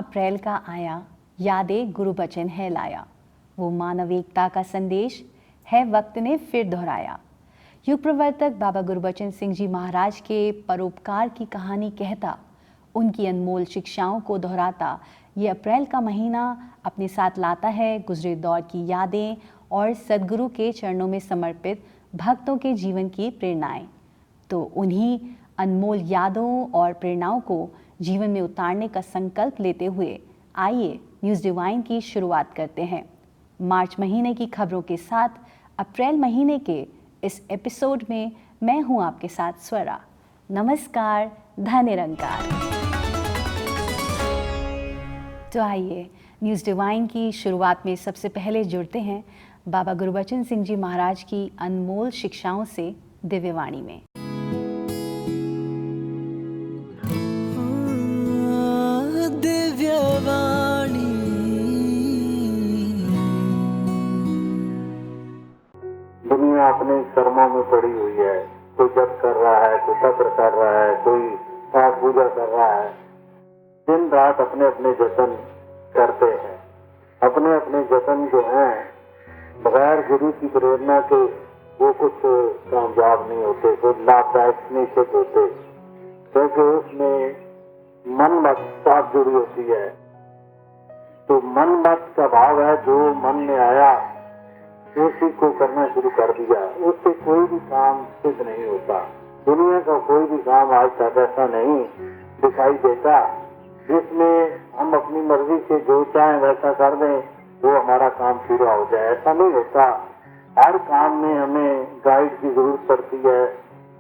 अप्रैल का आया, यादें गुरु बचन है लाया। वो मानव एकता का संदेश है वक्त ने फिर दोहराया। युग प्रवर्तक बाबा गुरबचन सिंह जी महाराज के परोपकार की कहानी कहता, उनकी अनमोल शिक्षाओं को दोहराता ये अप्रैल का महीना अपने साथ लाता है गुजरे दौर की यादें और सदगुरु के चरणों में समर्पित भक्तों के जीवन की प्रेरणाएं। तो उन्हीं अनमोल यादों और प्रेरणाओं को जीवन में उतारने का संकल्प लेते हुए आइए न्यूज़ डिवाइन की शुरुआत करते हैं। मार्च महीने की खबरों के साथ अप्रैल महीने के इस एपिसोड में मैं हूं आपके साथ स्वरा। नमस्कार, धन निरंकार। तो आइए न्यूज़ डिवाइन की शुरुआत में सबसे पहले जुड़ते हैं बाबा गुरबचन सिंह जी महाराज की अनमोल शिक्षाओं से दिव्यवाणी में। दिव्यवाणी। दुनिया अपने कर्मों में पड़ी हुई है। कोई जप कर रहा है, कोई तप कर रहा है, कोई पाठ पूजा कर रहा है। दिन रात अपने अपने जतन करते हैं। अपने अपने जतन जो हैं बगैर गुरु की प्रेरणा के वो कुछ कामयाब नहीं होते, कोई लाभदायक नहीं सिद्ध होते, क्योंकि उसमें मन मत साथ जुड़ी होती है। तो मन मत का भाव है, जो मन में आया उसी को करना शुरू कर दिया, उससे कोई भी काम सिद्ध नहीं होता। दुनिया का कोई भी काम आज तक ऐसा नहीं दिखाई देता जिसमें हम अपनी मर्जी से जो चाहें वैसा कर दें, वो हमारा काम पूरा हो जाए। ऐसा नहीं होता। हर काम में हमें गाइड की जरूरत पड़ती है,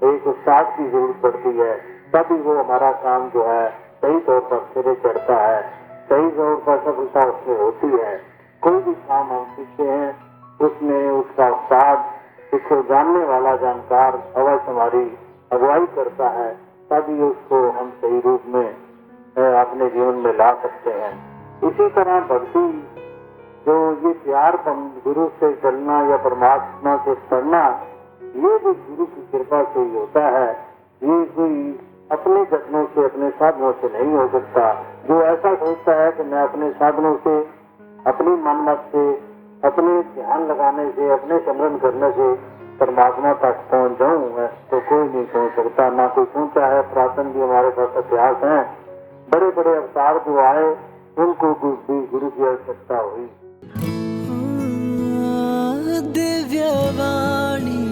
एक उस्ताद की जरूरत पड़ती है, तभी वो हमारा काम जो है सही तौर पर सिरे चढ़ता है, सही तौर पर सफलता उसमें होती है। कोई भी काम हम सीखते हैं उसमें उसका उस्ताद, उसको जानने वाला जानकार अवश्य हमारी अगुवाई करता है, तभी उसको हम सही रूप में अपने जीवन में ला सकते हैं। इसी तरह भक्ति, जो ये प्यार गुरु से चलना या परमात्मा से पढ़ना, ये भी गुरु की कृपा से ही होता है। ये कोई अपने जतनों से, अपने साधनों से नहीं हो सकता। जो ऐसा सोचता है कि मैं अपने साधनों से, अपनी मनमत से, अपने ध्यान लगाने से, अपने सिमरन करने से परमात्मा तक पहुंच जाऊं, तो कोई नहीं पहुंच सकता। ना कोई पहुंचा है। प्राचीन भी हमारे पास इतिहास है, बड़े बड़े अवतार जो आए उनको गुरु की आवश्यकता हुई। दिव्यवाणी।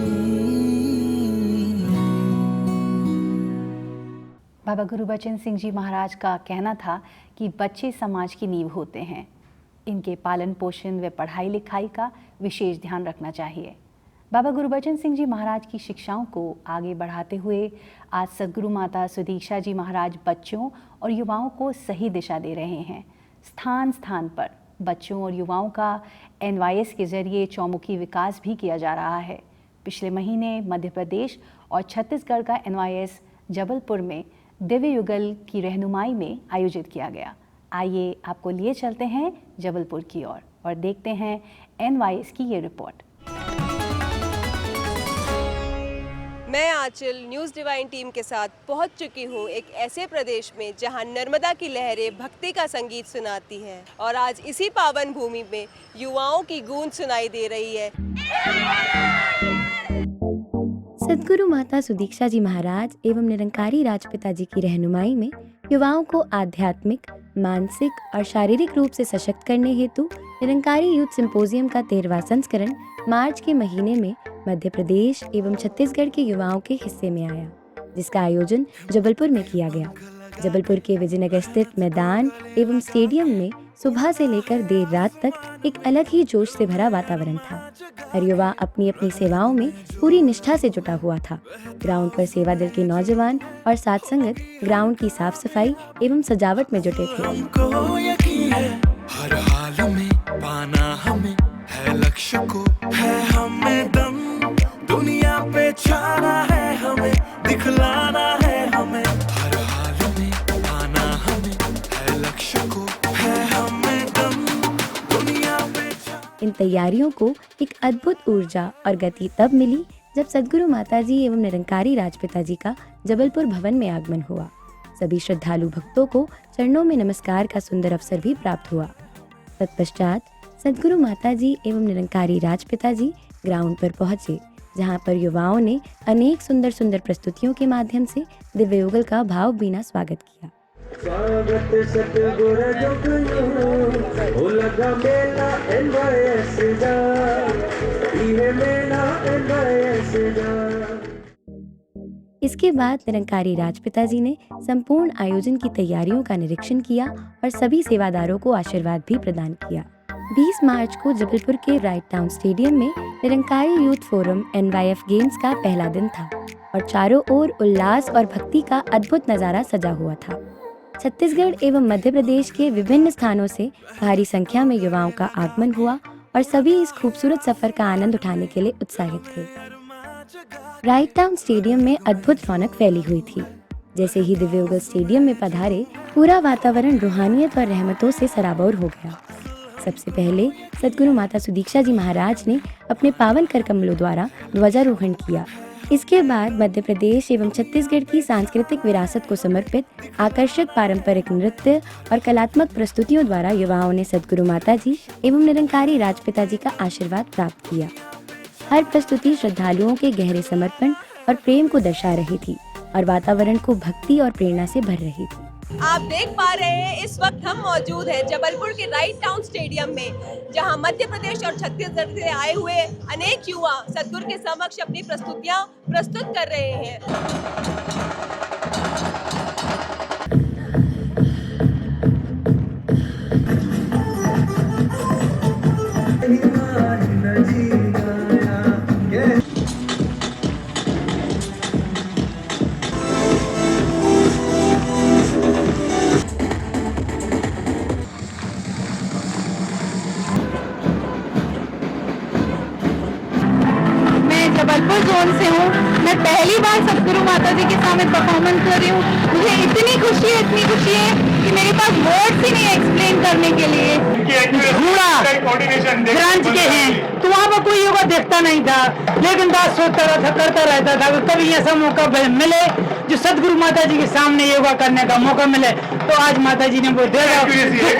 बाबा गुरबचन सिंह जी महाराज का कहना था कि बच्चे समाज की नींव होते हैं। इनके पालन पोषण व पढ़ाई लिखाई का विशेष ध्यान रखना चाहिए। बाबा गुरबचन सिंह जी महाराज की शिक्षाओं को आगे बढ़ाते हुए आज सद्गुरु माता सुदीक्षा जी महाराज बच्चों और युवाओं को सही दिशा दे रहे हैं। स्थान स्थान पर बच्चों और युवाओं का NYS के जरिए चौमुखी विकास भी किया जा रहा है। पिछले महीने मध्य प्रदेश और छत्तीसगढ़ का NYS जबलपुर में दिव्य युगल की रहनुमाई में आयोजित किया गया। आइए आपको लिए चलते हैं जबलपुर की ओर और देखते हैं NYS की ये रिपोर्ट। मैं आंचल न्यूज़ डिवाइन टीम के साथ पहुंच चुकी हूं एक ऐसे प्रदेश में जहां नर्मदा की लहरें भक्ति का संगीत सुनाती हैं और आज इसी पावन भूमि में युवाओं की गूंज सुनाई दे रही है। सद्गुरु माता सुदीक्षा जी महाराज एवं निरंकारी राजपिता जी की रहनुमाई में युवाओं को आध्यात्मिक, मानसिक और शारीरिक रूप से सशक्त करने हेतु निरंकारी यूथ सिंपोजियम का 13वां संस्करण मार्च के महीने में मध्य प्रदेश एवं छत्तीसगढ़ के युवाओं के हिस्से में आया, जिसका आयोजन जबलपुर में किया गया। जबलपुर के विजयनगर स्थित मैदान एवं स्टेडियम में सुबह से लेकर देर रात तक एक अलग ही जोश से भरा वातावरण था। हर युवा अपनी अपनी सेवाओं में पूरी निष्ठा से जुटा हुआ था। ग्राउंड पर सेवा दल के नौजवान और साथ संगत ग्राउंड की साफ सफाई एवं सजावट में जुटे थे। हर हाल में पाना हमें है, लक्ष्य को है हमें दम, दुनिया पे छाना है हमें, दिखलाना है हमें। हर हाल में पाना हमें है, लक्ष्य को है हमें दम, दुनिया पे छाना। इन तैयारियों को एक अद्भुत ऊर्जा और गति तब मिली जब सद्गुरु माताजी एवं निरंकारी राजपिता जी का जबलपुर भवन में आगमन हुआ। सभी श्रद्धालु भक्तों को चरणों में नमस्कार का सुंदर अवसर भी प्राप्त हुआ। तत्पश्चात सद्गुरु माताजी एवं निरंकारी राजपिता जी ग्राउंड पर पहुंचे, जहां पर युवाओं ने अनेक सुंदर सुंदर प्रस्तुतियों के माध्यम से दिव्य युगल का भावभीना स्वागत किया। स्वागत सतगुरु जुगनू हो लगा मेला NYS दा, ये मेला NYS दा। इसके बाद निरंकारी राजपिता जी ने संपूर्ण आयोजन की तैयारियों का निरीक्षण किया और सभी सेवादारों को आशीर्वाद भी प्रदान किया। 20 मार्च को जबलपुर के राइट टाउन स्टेडियम में Nirankari youth forum NYF games का पहला दिन था और चारों ओर उल्लास और भक्ति का अद्भुत नजारा सजा हुआ था। छत्तीसगढ़ एवं मध्य प्रदेश के विभिन्न स्थानों से भारी संख्या में युवाओं का आगमन हुआ और सभी इस खूबसूरत सफर का आनंद उठाने के लिए उत्साहित थे। राइट टाउन स्टेडियम में अद्भुत रौनक फैली हुई थी। जैसे ही दिव्य युगल स्टेडियम में पधारे, पूरा वातावरण रूहानियत और रहमतों से सराबोर हो गया। सबसे पहले सद्गुरु माता सुदीक्षा जी महाराज ने अपने पावन कर कमलों द्वारा ध्वजारोहण किया। इसके बाद मध्य प्रदेश एवं छत्तीसगढ़ की सांस्कृतिक विरासत को समर्पित आकर्षक पारंपरिक नृत्य और कलात्मक प्रस्तुतियों द्वारा युवाओं ने सद्गुरु माता जी एवं निरंकारी राजपिता जी का आशीर्वाद प्राप्त किया। हर प्रस्तुति श्रद्धालुओं के गहरे समर्पण और प्रेम को दर्शा रही थी और वातावरण को भक्ति और प्रेरणा से भर रही थी। आप देख पा रहे हैं इस वक्त हम मौजूद हैं जबलपुर के राइट टाउन स्टेडियम में, जहां मध्य प्रदेश और छत्तीसगढ़ से आए हुए अनेक युवा सद्गुरु के समक्ष अपनी प्रस्तुतियां प्रस्तुत कर रहे हैं। जबलपुर जोन से हूँ। मैं पहली बार सद्गुरु माता जी के सामने परफॉर्मेंस कर रही हूँ। मुझे इतनी खुशी है कि मेरे पास वर्ड्स ही नहीं एक्सप्लेन करने के लिए। ब्रांच के हैं तो वहाँ पर कोई योगा देखता नहीं था, लेकिन बात सोचता था, करता रहता था कि कभी ऐसा मौका मिले जो सद्गुरु माता जी के सामने योगा करने का मौका मिले, तो आज माता जी ने वो दे दिया।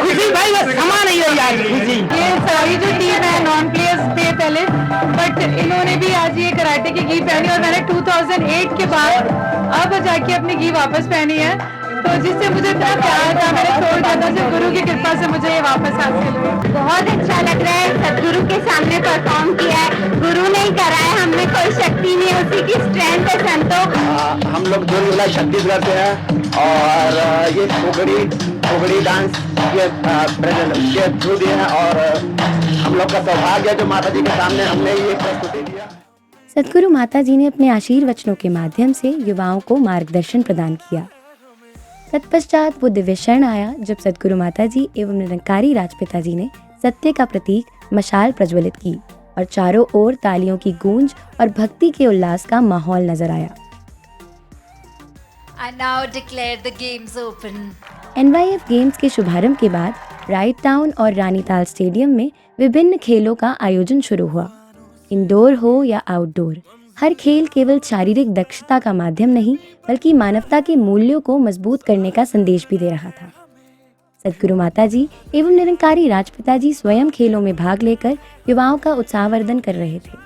खुशी भाई बस समा नहीं रही आज खुशी। ये सारी जो टीम है नॉन प्लेयर्स थे पहले, बट इन्होंने भी आज ये कराटे की घी पहनी और मैंने 2008 के बाद अब जाके अपनी घी वापस पहनी है, तो जिससे मुझे इतना प्यार था, मैंने छोड़ दिया था, सिर्फ गुरु की कृपा से मुझे ये वापस हासिल हुआ। बहुत अच्छा लग रहा है, सद्गुरु के सामने परफॉर्म किया है, गुरु नहीं करा है, हमने कोई शक्ति नहीं, उसी की स्ट्रेंथ है संतों। हम लोग जो जिला छत्तीसगढ़ से हैं और ये फुगड़ी डांस के थ्रू दिए हैं और हम लोग का सौभाग्य है जो माता जी के सामने हमने ये प्रस्तुति दिया। सद्गुरु माता जी ने अपने आशीर्वचनों के माध्यम से युवाओं को मार्गदर्शन प्रदान किया। तत्पश्चात वो दिव्य क्षण आया जब सद्गुरु माता जी एवं निरंकारी राजपिता जी ने सत्य का प्रतीक मशाल प्रज्वलित की और चारों ओर तालियों की गूंज और भक्ति के उल्लास का माहौल नजर आया। I now declare the games open. NYF games के शुभारंभ के बाद राइट टाउन और रानीताल स्टेडियम में विभिन्न खेलों का आयोजन शुरू हुआ। इंडोर हो या आउटडोर, हर खेल केवल शारीरिक दक्षता का माध्यम नहीं बल्कि मानवता के मूल्यों को मजबूत करने का संदेश भी दे रहा था। सद्गुरु माता जी एवं निरंकारी राजपिता जी स्वयं खेलों में भाग लेकर युवाओं का उत्साहवर्धन कर रहे थे।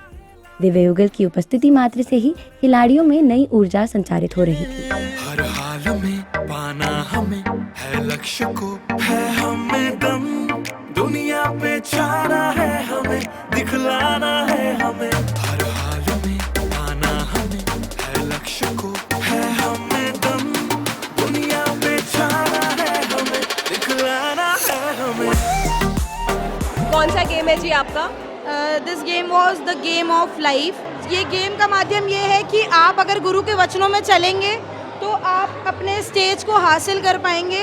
दिव्य युगल की उपस्थिति मात्र से ही खिलाड़ियों में नई ऊर्जा संचारित हो रही थी। हर हाल में पाना हमें है लक्ष्य को, है हमें दम, दुनिया पे छाना है हमें, दिखलाना है हमें। हर हाल में पाना हमें है लक्ष्य को, है हमें दम, दुनिया पे छाना है हमें, दिखलाना है हमें। कौन सा गेम है जी आपका? This game was the game of life. ये गेम का माध्यम ये है कि आप अगर गुरु के वचनों में चलेंगे तो आप अपने स्टेज को हासिल कर पाएंगे।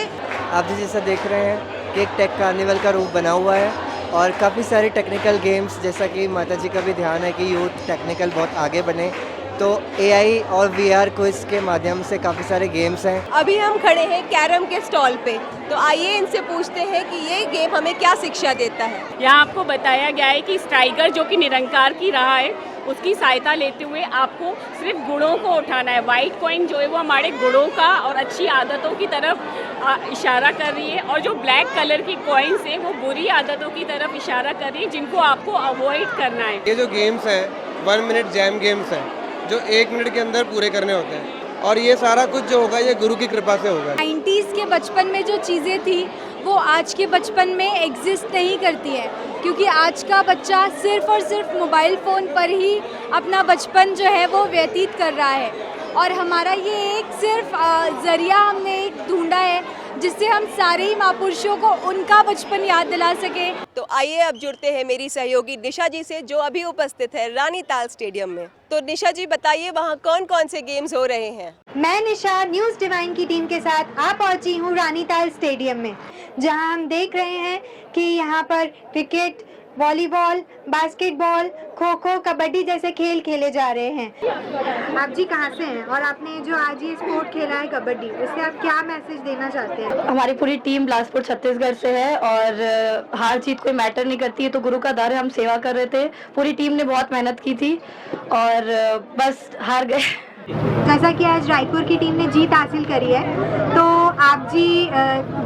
आप जैसा देख रहे हैं कि एक टेक कार्निवल का रूप बना हुआ है और काफ़ी सारे टेक्निकल गेम्स, जैसा कि माता जी का भी ध्यान है कि यूथ टेक्निकल बहुत आगे बने, तो AI और VR क्विज के माध्यम से काफ़ी सारे गेम्स हैं। अभी हम खड़े हैं कैरम के स्टॉल पे, तो आइए इनसे पूछते हैं कि ये गेम हमें क्या शिक्षा देता है। यहाँ आपको बताया गया है कि स्ट्राइकर जो कि निरंकार की रहा है, उसकी सहायता लेते हुए आपको सिर्फ गुणों को उठाना है। वाइट कॉइन जो है वो हमारे गुणों का और अच्छी आदतों की तरफ इशारा कर रही है, और जो ब्लैक कलर की कॉइन्स है वो बुरी आदतों की तरफ इशारा कर रही है, जिनको आपको अवॉइड करना है। ये जो गेम्स हैं 1 मिनट जैम गेम्स हैं, जो 1 मिनट के अंदर पूरे करने होते हैं, और ये सारा कुछ जो होगा ये गुरु की कृपा से होगा। 90s के बचपन में जो चीज़ें थी वो आज के बचपन में एग्जिस्ट नहीं करती है, क्योंकि आज का बच्चा सिर्फ और सिर्फ मोबाइल फ़ोन पर ही अपना बचपन जो है वो व्यतीत कर रहा है। और हमारा ये एक सिर्फ ज़रिया हमने एक ढूंढा है जिससे हम सारे ही महापुरुषों को उनका बचपन याद दिला सके। तो आइए अब जुड़ते हैं मेरी सहयोगी निशा जी से, जो अभी उपस्थित है रानीताल स्टेडियम में। तो निशा जी बताइए वहाँ कौन कौन से गेम्स हो रहे हैं? मैं निशा न्यूज़ डिवाइन की टीम के साथ आ पहुंची हूँ रानीताल स्टेडियम में, जहां हम देख रहे हैं कि यहाँ पर cricket, volleyball, basketball, kho kho, kabaddi जैसे खेल खेले जा रहे हैं। आप जी कहाँ से हैं और आपने जो आज ये स्पोर्ट खेला है कबड्डी, उससे आप क्या मैसेज देना चाहते हैं? हमारी पूरी टीम बिलासपुर छत्तीसगढ़ से है और हार जीत कोई मैटर नहीं करती है, तो गुरु का दर है, हम सेवा कर रहे थे। पूरी टीम ने बहुत मेहनत की थी और बस हार गए। जैसा कि आज रायपुर की टीम ने जीत हासिल करी है, तो आप जी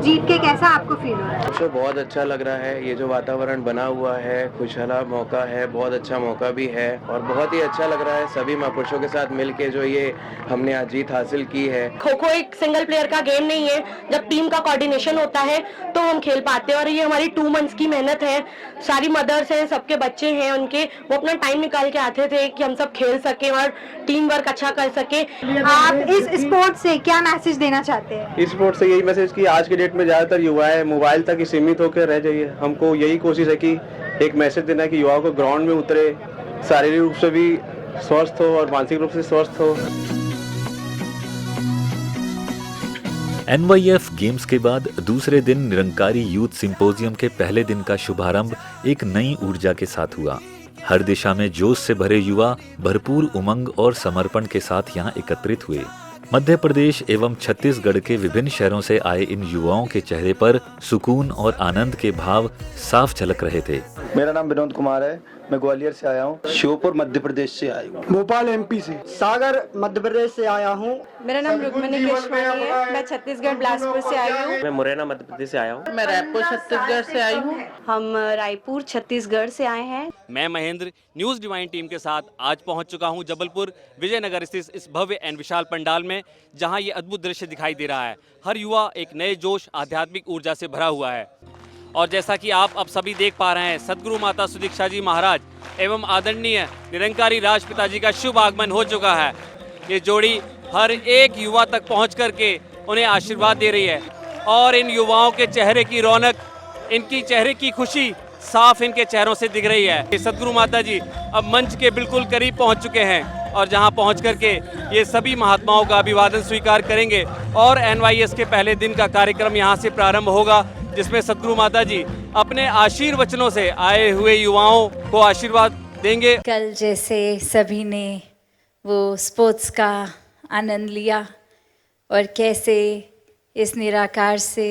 जीत के कैसा आपको फील हो रहा है? मुझे बहुत अच्छा लग रहा है। ये जो वातावरण बना हुआ है, खुशहाल मौका है, बहुत अच्छा मौका भी है और बहुत ही अच्छा लग रहा है सभी महापुरुषों के साथ मिलके जो ये हमने आज जीत हासिल की है। खो खो एक सिंगल प्लेयर का गेम नहीं है, जब टीम का कोऑर्डिनेशन होता है तो हम खेल पाते हैं, और ये हमारी 2 मंथ्स की मेहनत है। सारी मदर्स हैं, सबके बच्चे हैं, उनके वो अपना टाइम निकाल के आते थे कि हम सब खेल सकें और टीम वर्क अच्छा कर सके। आप इस स्पोर्ट से क्या मैसेज देना चाहते हैं? इस स्पोर्ट से यही मैसेज कि आज के डेट में ज्यादातर युवाएं मोबाइल तक ही सीमित होकर रह जाइए। हमको यही कोशिश है कि एक मैसेज देना कि युवाओं को ग्राउंड में उतरे, शारीरिक रूप से भी स्वस्थ हो और मानसिक रूप से स्वस्थ हो। NYF गेम्स के बाद दूसरे दिन निरंकारी यूथ सिंपोजियम के पहले दिन का शुभारंभ एक नई ऊर्जा के साथ हुआ। हर दिशा में जोश से भरे युवा भरपूर उमंग और समर्पण के साथ यहाँ एकत्रित हुए। मध्य प्रदेश एवं छत्तीसगढ़ के विभिन्न शहरों से आए इन युवाओं के चेहरे पर सुकून और आनंद के भाव साफ झलक रहे थे। मेरा नाम विनोद कुमार है, मैं ग्वालियर से आया हूँ। श्योपुर मध्य प्रदेश से आया हूँ। भोपाल MP से। सागर मध्य प्रदेश से आया हूँ। मेरा नाम रुक्मणी केशवानी है, मैं छत्तीसगढ़ बिलासपुर से आई हूँ। मैं मुरैना मध्य प्रदेश से आया हूँ। मैं रायपुर छत्तीसगढ़ से आई हूँ। हम रायपुर छत्तीसगढ़ से आए हैं। मैं महेंद्र न्यूज़ डिवाइन टीम के साथ आज पहुंच चुका हूं जबलपुर विजयनगर स्थित इस भव्य एंड विशाल पंडाल में, जहां ये अद्भुत दृश्य दिखाई दे रहा है। हर युवा एक नए जोश, आध्यात्मिक ऊर्जा से भरा हुआ है। और जैसा कि आप अब सभी देख पा रहे हैं, सदगुरु माता सुदीक्षा जी महाराज एवं आदरणीय निरंकारी राजपिता जी का शुभ आगमन हो चुका है। ये जोड़ी हर एक युवा तक पहुँच करके उन्हें आशीर्वाद दे रही है, और इन युवाओं के चेहरे की रौनक, इनकी चेहरे की खुशी साफ इनके चेहरों से दिख रही है। सदगुरु माता जी अब मंच के बिल्कुल करीब पहुंच चुके हैं, और जहां पहुंच करके ये सभी महात्माओं का अभिवादन स्वीकार करेंगे, और NYS के पहले दिन का कार्यक्रम यहां से प्रारंभ होगा, जिसमें सदगुरु माता जी अपने आशीर्वचनों से आए हुए युवाओं को आशीर्वाद देंगे। कल जैसे सभी ने वो स्पोर्ट्स का आनंद लिया, और कैसे इस निराकार से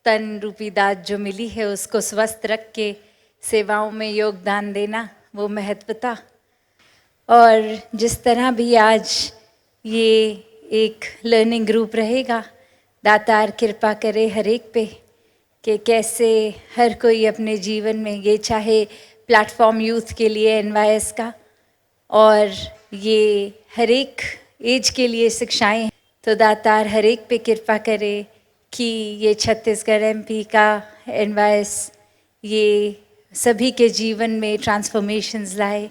तन रूपी दात जो मिली है उसको स्वस्थ रख के सेवाओं में योगदान देना, वो महत्वता। और जिस तरह भी आज ये एक लर्निंग ग्रुप रहेगा, दातार कृपा करे हर एक पे, कि कैसे हर कोई अपने जीवन में, ये चाहे प्लेटफॉर्म यूथ के लिए NYS का, और ये हर एक एज के लिए शिक्षाएं, तो दातार हर एक पे कृपा करे कि ये छत्तीसगढ़ MP का NYS ये सभी के जीवन में ट्रांसफॉर्मेशंस लाए।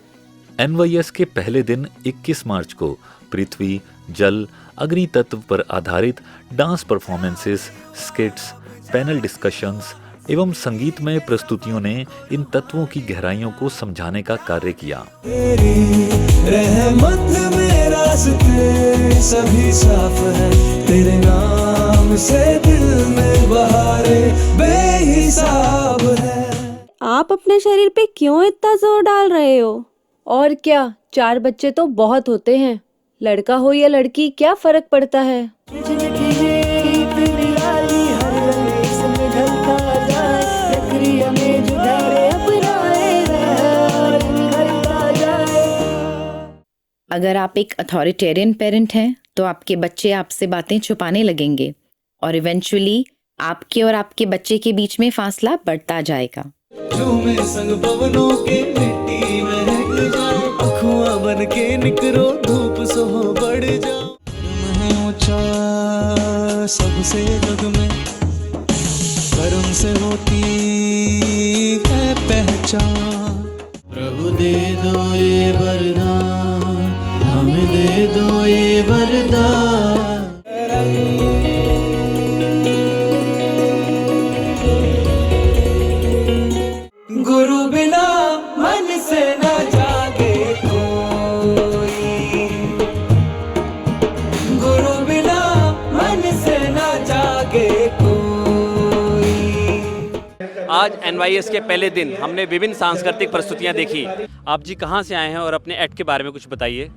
NYS के पहले दिन 21 मार्च को पृथ्वी, जल, अग्नि तत्व पर आधारित डांस परफॉर्मेंसेस, स्किट्स, पैनल डिस्कशंस एवं संगीतमय प्रस्तुतियों ने इन तत्वों की गहराइयों को समझाने का कार्य किया। रहमत में रास्ते सभी साफ है, तेरे नाम से दिल में बहारे बेहिसाब है। आप अपने शरीर पे क्यों इतना जोर डाल रहे हो? और क्या, 4 बच्चे तो बहुत होते हैं, लड़का हो या लड़की क्या फर्क पड़ता है। अगर आप एक अथॉरिटेरियन पेरेंट हैं तो आपके बच्चे आपसे बातें छुपाने लगेंगे और इवेंचुअली आपके और आपके बच्चे के बीच में फासला बढ़ता जाएगा। झूमे संग पवनों के मिट्टी महक जाए, अखुआं बन के निकरो धूप सो बढ़ जाओ। मैं ऊंचा सबसे जग में, कर्म से होती है पहचान। प्रभु दे दो ये वरदान, हमें दे दो ये वरदान। गुरु बिना मन से न जागे कोई, गुरु बिना मन से न जागे कोई। आज NYS के पहले दिन हमने विभिन्न सांस्कृतिक प्रस्तुतियां देखी। आप जी कहां से आए हैं और अपने एक्ट के बारे में कुछ बताइए।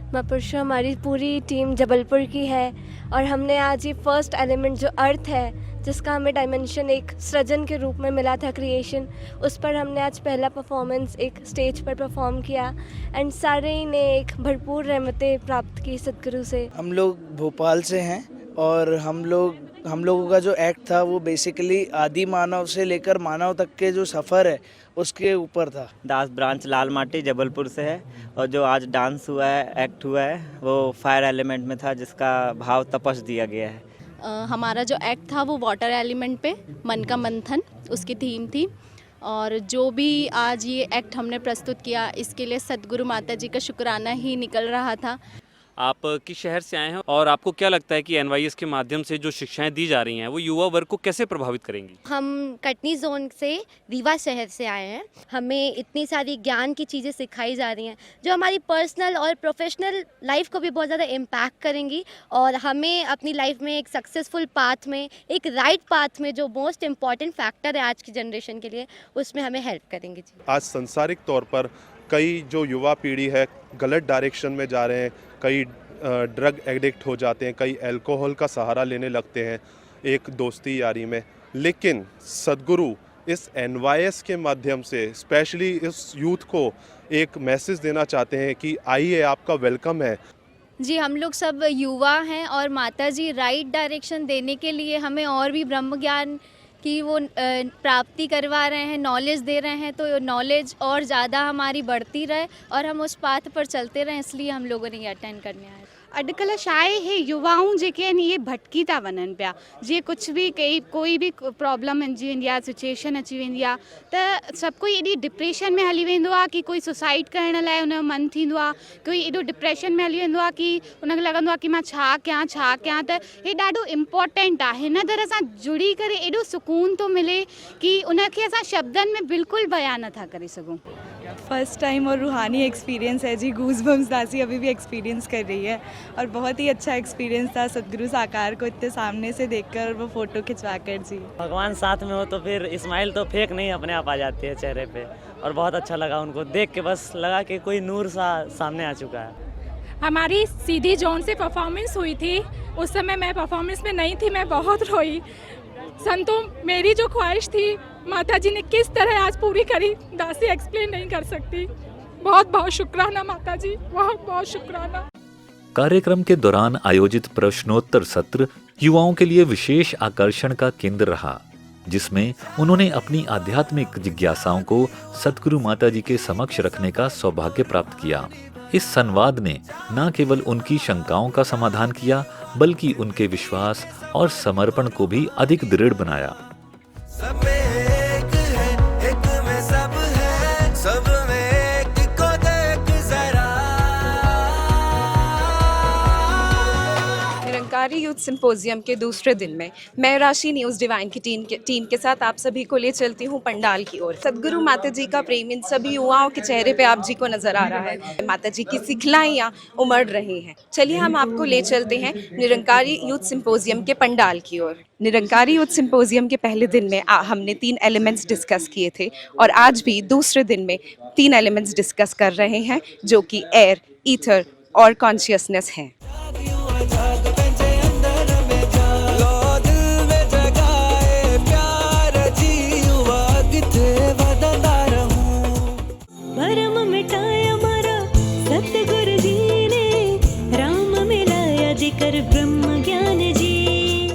महापुरुषों, हमारी पूरी टीम जबलपुर की है और हमने आज ये फर्स्ट एलिमेंट जो अर्थ है, जिसका हमें डायमेंशन एक सृजन के रूप में मिला था, क्रिएशन, उस पर हमने आज पहला परफॉर्मेंस एक स्टेज पर परफॉर्म किया एंड सारे ही ने एक भरपूर रहमतें प्राप्त की सदगुरु से। हम लोग भोपाल से हैं और हम लोगों का जो एक्ट था वो बेसिकली आदि मानव से लेकर मानव तक के जो सफ़र है उसके ऊपर था। दास ब्रांच लाल माटी जबलपुर से है और जो आज डांस हुआ है, एक्ट हुआ है, वो फायर एलिमेंट में था जिसका भाव तपस दिया गया है। हमारा जो एक्ट था वो वाटर एलिमेंट पे मन का मंथन उसकी थीम थी और जो भी आज ये एक्ट हमने प्रस्तुत किया इसके लिए सदगुरु माता जी का शुक्राना ही निकल रहा था। आप किस शहर से आए हैं और आपको क्या लगता है कि NYS के माध्यम से जो शिक्षाएं दी जा रही हैं वो युवा वर्ग को कैसे प्रभावित करेंगी? हम कटनी जोन से रीवा शहर से आए हैं। हमें इतनी सारी ज्ञान की चीज़ें सिखाई जा रही हैं जो हमारी पर्सनल और प्रोफेशनल लाइफ को भी बहुत ज़्यादा इम्पैक्ट करेंगी और हमें अपनी लाइफ में एक सक्सेसफुल पाथ में, एक राइट पाथ में, जो मोस्ट इम्पॉर्टेंट फैक्टर है आज की जनरेशन के लिए, उसमें हमें हेल्प करेंगी। आज सांसारिक तौर पर कई जो युवा पीढ़ी है गलत डायरेक्शन में जा रहे हैं, कई ड्रग एडिक्ट हो जाते हैं, कई अल्कोहल का सहारा लेने लगते हैं एक दोस्ती यारी में। लेकिन सदगुरु इस NYS के माध्यम से स्पेशली इस यूथ को एक मैसेज देना चाहते हैं कि आइए, आपका वेलकम है। जी, हम लोग सब युवा हैं और माता जी राइट डायरेक्शन देने के लिए हमें और भी ब्रह्म ज्ञान की वो प्राप्ति करवा रहे हैं, नॉलेज दे रहे हैं, तो नॉलेज और ज़्यादा हमारी बढ़ती रहे और हम उस पाथ पर चलते रहें, इसलिए हम लोगों ने ये अटेंड करने आए। अॼुकल्ह छा आहे, युवाऊं जेके आहिनि इहे भटकी था वञनि पिया। जीअं कुझु बि कोई बि प्रॉब्लम अची वेंदी आहे, सिचुएशन अची वेंदी आहे त सभु कोई एॾी डिप्रेशन में हली वेंदो आहे कि कोई सुसाइड करण लाइ उन जो मन थींदो आहे, कोई एॾो डिप्रेशन में हली वेंदो आहे कि उनखे लॻंदो आहे कि मां छा कयां। त हे ॾाढो इम्पोर्टेंट आहे। हिन तरह सां जुड़ी करे एॾो सुकून थो मिले कि उनखे असां शब्दनि में बिल्कुलु बयान नथा करे सघूं। फर्स्ट टाइम और रूहानी एक्सपीरियंस है जी। गूज़बम्स दासी अभी भी एक्सपीरियंस कर रही है और बहुत ही अच्छा एक्सपीरियंस था सदगुरु साकार को इतने सामने से देखकर और वो फ़ोटो खिंचवाकर। जी, भगवान साथ में हो तो फिर स्माइल तो फेक नहीं, अपने आप आ जाती है चेहरे पे और बहुत अच्छा लगा उनको देख के। बस लगा कि कोई नूर सा सामने आ चुका है। हमारी सीधी जोन से परफॉर्मेंस हुई थी, उस समय मैं परफॉर्मेंस में नहीं थी, मैं बहुत रोई। संतों, मेरी जो ख्वाहिश थी माता जी ने किस तरह आज पूरी करी, दासी एक्सप्लेन नहीं कर सकती। बहुत बहुत शुक्राना माता जी, बहुत बहुत शुक्राना। कार्यक्रम के दौरान आयोजित प्रश्नोत्तर सत्र युवाओं के लिए विशेष आकर्षण का केंद्र रहा, जिसमें उन्होंने अपनी आध्यात्मिक जिज्ञासाओं को सदगुरु माता जी के समक्ष रखने का सौभाग्य प्राप्त किया। इस संवाद ने न केवल उनकी शंकाओं का समाधान किया, बल्कि उनके विश्वास और समर्पण को भी अधिक दृढ़ बनाया। सब एक है, एक में सब है, सब में एक को देख जरा। निरंकारी यूथ सिंपोजियम के दूसरे दिन में मैं राशि न्यूज़ डिवाइन की टीम के साथ आप सभी को ले चलती हूँ पंडाल की ओर। सदगुरु माता जी का प्रेम इन सभी युवाओं के चेहरे पे आप जी को नजर आ रहा है। माता जी की सिखलाइयाँ उमड़ रही हैं। चलिए हम आपको ले चलते हैं निरंकारी यूथ सिंपोजियम के पंडाल की ओर। निरंकारी यूथ सिंपोजियम के पहले दिन में हमने 3 एलिमेंट्स डिस्कस किए थे और आज भी दूसरे दिन में 3 एलिमेंट्स डिस्कस कर रहे हैं, जो कि एयर, ईथर और कॉन्शियसनेस हैं। भरम मिटाया मारा सतगुरु जी ने। ब्रह्म ज्ञान जी।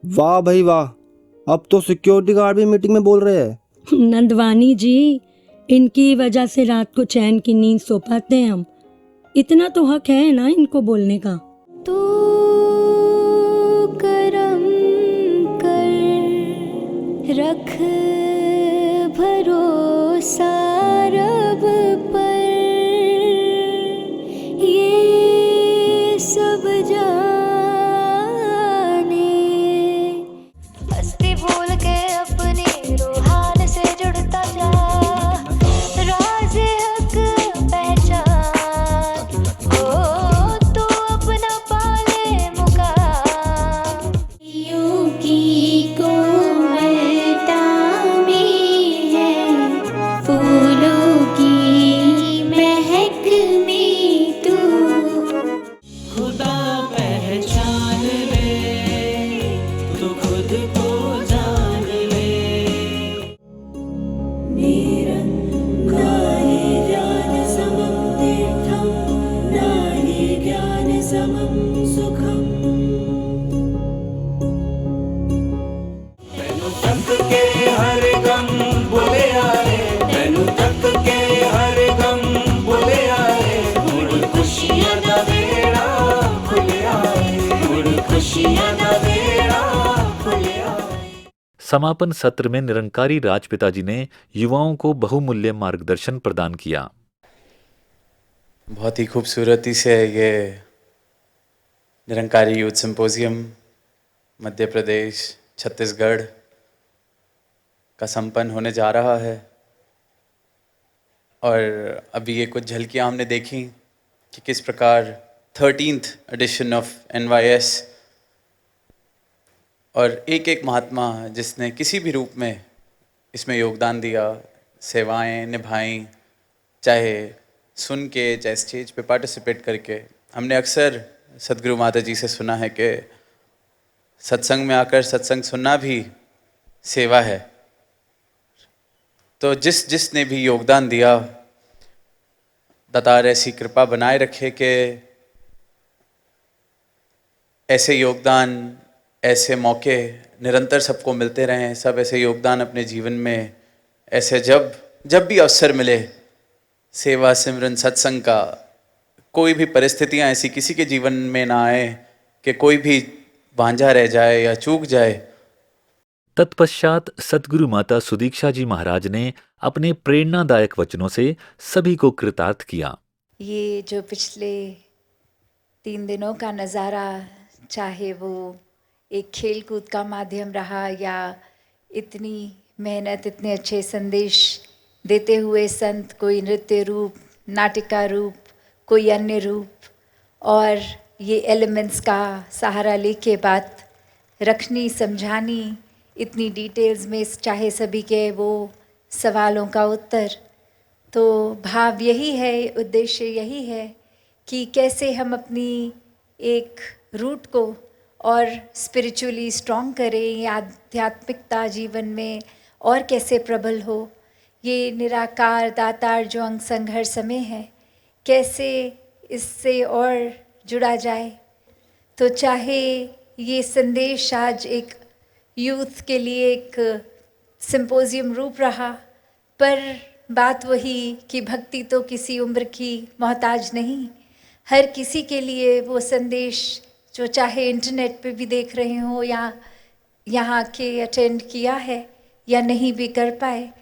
वाह भाई वाह, अब तो सिक्योरिटी गार्ड भी मीटिंग में बोल रहे हैं। नंदवानी जी, इनकी वजह से रात को चैन की नींद सो पाते हैं हम। इतना तो हक है ना इनको बोलने का। तू करम कर रख भरोसा रब पर, ये सब जाने। हस्ती भूल के अपने रूहान से जुड़ता जा, राज़ हक पहचान, ओ तू अपना पाले मुकाम। योगी को मलता में है, फूलों की महक में तू। खुदा पहचान ले तो खुद को जान ले। निरंकारी ज्ञान समं तीर्थं, नाहि ज्ञान समं सुखम्। मैनू तक के हर गम बोले आए, मैनू तक के हर गम बोले आए, मुड़ खुशियां दा वेड़ा खुले आए, मुड़ खुशियां दा वेड़ा खुले आए। समापन सत्र में निरंकारी राजपिता जी ने युवाओं को बहुमूल्य मार्गदर्शन प्रदान किया। बहुत ही खूबसूरती से ये निरंकारी यूथ सिंपोजियम मध्य प्रदेश छत्तीसगढ़ का संपन्न होने जा रहा है। और अभी ये कुछ झलकियाँ हमने देखी कि किस प्रकार 13th एडिशन ऑफ NYS और एक एक महात्मा जिसने किसी भी रूप में इसमें योगदान दिया, सेवाएं निभाई, चाहे सुन के चाहे स्टेज पे पार्टिसिपेट करके। हमने अक्सर सदगुरु माता जी से सुना है कि सत्संग में आकर सत्संग सुनना भी सेवा है। तो जिसने भी योगदान दिया, दातार ऐसी कृपा बनाए रखे कि ऐसे योगदान, ऐसे मौके निरंतर सबको मिलते रहें। सब ऐसे योगदान अपने जीवन में ऐसे जब भी अवसर मिले, सेवा सिमरन सत्संग का, कोई भी परिस्थितियां ऐसी किसी के जीवन में ना आए कि कोई भी भांजा रह जाए या चूक जाए। तत्पश्चात सद्गुरु माता सुदीक्षा जी महाराज ने अपने प्रेरणादायक वचनों से सभी को कृतार्थ किया। ये जो पिछले 3 दिनों का नज़ारा, चाहे वो एक खेल कूद का माध्यम रहा या इतनी मेहनत, इतने अच्छे संदेश देते हुए संत, कोई नृत्य रूप, नाटिका रूप, कोई अन्य रूप, और ये एलिमेंट्स का सहारा लेके बात रखनी, समझानी, इतनी डिटेल्स में, चाहे सभी के वो सवालों का उत्तर। तो भाव यही है, उद्देश्य यही है कि कैसे हम अपनी एक रूट को और स्पिरिचुअली स्ट्रॉन्ग करें, आध्यात्मिकता जीवन में और कैसे प्रबल हो। ये निराकार दातार जो अंग संघ समय है, कैसे इससे और जुड़ा जाए। तो चाहे ये संदेश आज एक यूथ के लिए एक सिंपोजियम रूप रहा, पर बात वही कि भक्ति तो किसी उम्र की मोहताज नहीं। हर किसी के लिए वो संदेश जो चाहे इंटरनेट पे भी देख रहे हो या यहाँ के अटेंड किया है या नहीं भी कर पाए,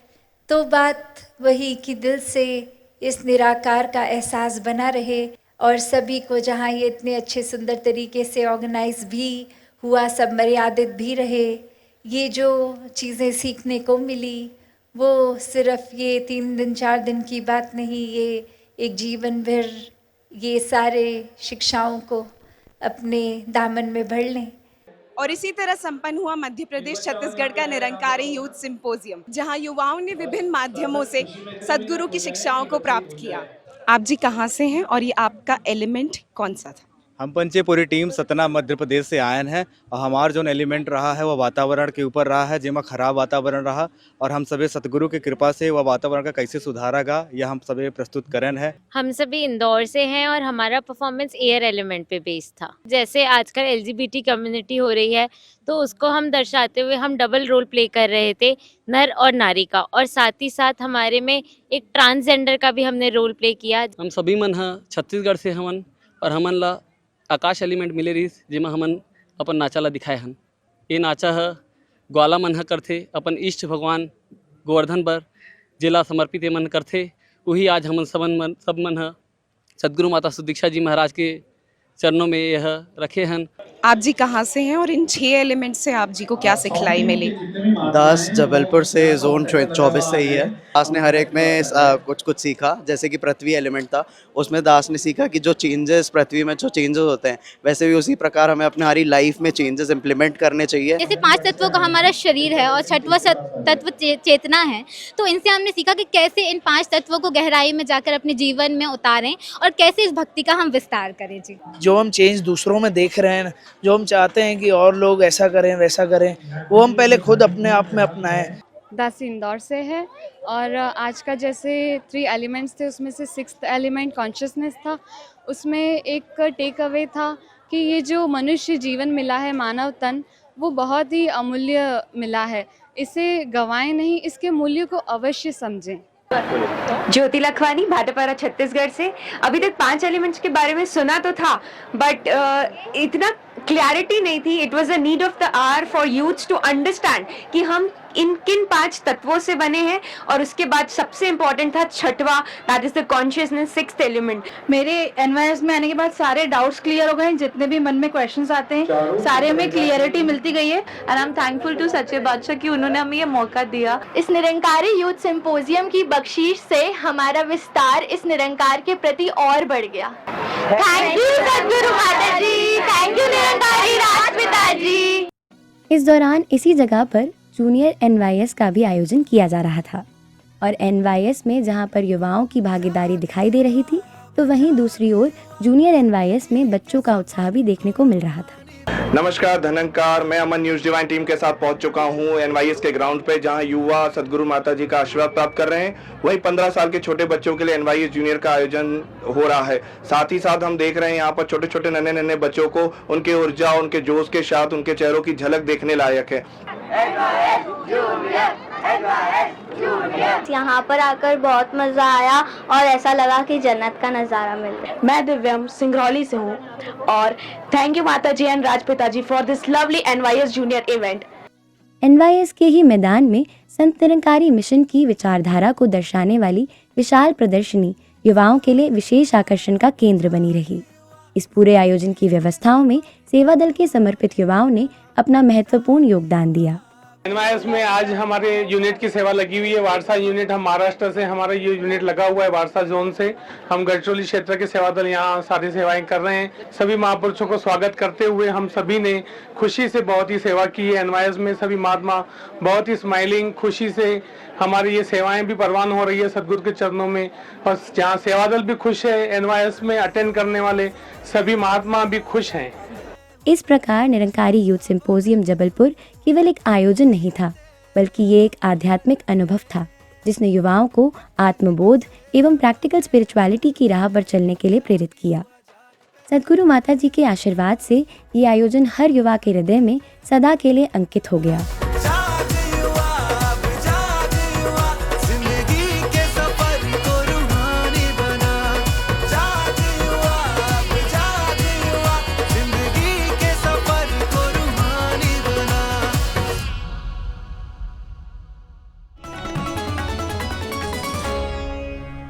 तो बात वही कि दिल से इस निराकार का एहसास बना रहे और सभी को, जहाँ ये इतने अच्छे सुंदर तरीके से ऑर्गेनाइज भी हुआ, सब मर्यादित भी रहे, ये जो चीज़ें सीखने को मिली वो सिर्फ ये 3 दिन 4 दिन की बात नहीं, ये एक जीवन भर ये सारे शिक्षाओं को अपने दामन में भर लें। और इसी तरह संपन्न हुआ मध्य प्रदेश छत्तीसगढ़ का निरंकारी यूथ सिंपोजियम, जहां युवाओं ने विभिन्न माध्यमों से सद्गुरु की शिक्षाओं को प्राप्त किया। आप जी कहां से हैं और ये आपका एलिमेंट कौन सा था? हम पंचे पूरी टीम सतना मध्य प्रदेश से आयन है और हमार जो एलिमेंट रहा है वह वातावरण के ऊपर रहा है, जेमा खराब वातावरण रहा और हम सभी सतगुरु की कृपा से वह वातावरण का कैसे सुधारेगा यह हम सभी प्रस्तुत करन है। हम सभी इंदौर से हैं और हमारा परफॉर्मेंस एयर एलिमेंट पे बेस्ड था। जैसे आजकल LGBT कम्युनिटी हो रही है तो उसको हम दर्शाते हुए हम डबल रोल प्ले कर रहे थे, नर और नारी का, और साथ ही साथ हमारे में एक ट्रांसजेंडर का भी हमने रोल प्ले किया। हम सभी मन ह छत्तीसगढ़ से हमन और हमन ला आकाश एलिमेंट मिले रही जेमा हमन अपन नाचा ला दिखाए हन। ये नाचा ह ग्वाला मन ह करथे अपन इष्ट भगवान गोवर्धन बर जिला समर्पित मन करथे। वही आज हमन सब मन ह सदगुरु माता सुदीक्षा जी महाराज के चरणों में यह रखे हन। आप जी कहाँ से हैं और इन 6 एलिमेंट से आप जी को क्या सिखलाई मिली? दास जबलपुर से जोन 24 से ही है। दास ने हर एक में कुछ कुछ सीखा। जैसे कि पृथ्वी एलिमेंट था उसमें दास ने सीखा कि जो चेंजेस पृथ्वी में जो चेंजेस होते हैं वैसे भी उसी प्रकार हमें अपने हमारी लाइफ में चेंजेस इम्प्लीमेंट करने चाहिए। जैसे 5 तत्वों का हमारा शरीर है और 6वां तत्व चेतना है, तो इनसे हमने सीखा कि कैसे इन 5 तत्वों को गहराई में जाकर अपने जीवन में उतारें और कैसे इस भक्ति का हम विस्तार करें। जी, जो हम चेंज दूसरों में देख रहे हैं, जो हम चाहते हैं कि और लोग ऐसा करें वैसा करें, वो हम पहले खुद अपने आप में अपनाएं। दासी इंदौर से है और आज का जैसे 3 एलिमेंट्स थे उसमें से 6th एलिमेंट कॉन्शियसनेस था। उसमें एक टेक अवे था कि ये जो मनुष्य जीवन मिला है, मानव तन, वो बहुत ही अमूल्य मिला है। इसे गंवाएं नहीं, इसके मूल्य को अवश्य समझें। ज्योति लखवानी, भाटापारा, छत्तीसगढ़ से। अभी तक 5 एलिमेंट्स के बारे में सुना तो था बट इतना क्लैरिटी नहीं थी। It was a need of the hour for youths to understand कि हम इन किन 5 तत्वों से बने हैं। और उसके बाद सबसे इम्पोर्टेंट था 6वां, that is the consciousness, 6th element. मेरे एनवाईएस में आने के बाद सारे डाउट्स क्लियर हो गए हैं। जितने भी मन में क्वेश्चंस आते हैं सारे में क्लियरिटी मिलती गई है। And I am thankful to सच्चे बादशाह कि उन्होंने हमें ये मौका दिया। इस निरंकारी यूथ सिंपोजियम की बख्शीश से हमारा विस्तार इस निरंकार के प्रति और बढ़ गया। थैंक यू सद्गुरु माता जी, थैंक यू निरंकारी राजपिता जी। इस दौरान इसी जगह पर जूनियर एनवाईएस का भी आयोजन किया जा रहा था और एनवाईएस में जहां पर युवाओं की भागीदारी दिखाई दे रही थी तो वहीं दूसरी ओर जूनियर एनवाईएस में बच्चों का उत्साह भी देखने को मिल रहा था। नमस्कार, धनंकार। मैं अमन न्यूज डिवाइन टीम के साथ पहुंच चुका हूं एनवाईएस के ग्राउंड पे, जहां युवा सदगुरु माता जी का आशीर्वाद प्राप्त कर रहे हैं। वहीं 15 साल के छोटे बच्चों के लिए एनवाईएस जूनियर का आयोजन हो रहा है। साथ ही साथ हम देख रहे हैं यहाँ पर छोटे छोटे नन्हे बच्चों को उनके ऊर्जा, उनके जोश के साथ उनके चेहरों की झलक देखने लायक है। यहाँ पर आकर बहुत मजा आया और ऐसा लगा कि जन्नत का नजारा मिल रहा है। मैं दिव्यम सिंगरौली से हूँ और thank you Mata ji and Rajpita ji for this lovely NYS junior event. NYS के ही मैदान में संत निरंकारी मिशन की विचारधारा को दर्शाने वाली विशाल प्रदर्शनी युवाओं के लिए विशेष आकर्षण का केंद्र बनी रही। इस पूरे आयोजन की व्यवस्थाओं में सेवा दल के समर्पित युवाओं ने अपना महत्वपूर्ण योगदान दिया। एनवाईएस में आज हमारे यूनिट की सेवा लगी हुई है। वारसा यूनिट, हम महाराष्ट्र से हमारा ये यूनिट लगा हुआ है वारसा जोन से। हम गढ़चिरौली क्षेत्र के सेवा दल यहाँ सारी सेवाएं कर रहे हैं। सभी महापुरुषों को स्वागत करते हुए हम सभी ने खुशी से बहुत ही सेवा की है। एनवाईएस में सभी महात्मा बहुत ही स्माइलिंग खुशी से हमारी ये सेवाएं भी परवान हो रही है सदगुरु के चरणों में। और जहाँ सेवा दल भी खुश है, एनवाईएस में अटेंड करने वाले सभी महात्मा भी खुश हैं। इस प्रकार निरंकारी यूथ सिंपोजियम जबलपुर केवल एक आयोजन नहीं था बल्कि ये एक आध्यात्मिक अनुभव था जिसने युवाओं को आत्मबोध एवं प्रैक्टिकल स्पिरिचुअलिटी की राह पर चलने के लिए प्रेरित किया। सद्गुरु माता जी के आशीर्वाद से ये आयोजन हर युवा के हृदय में सदा के लिए अंकित हो गया।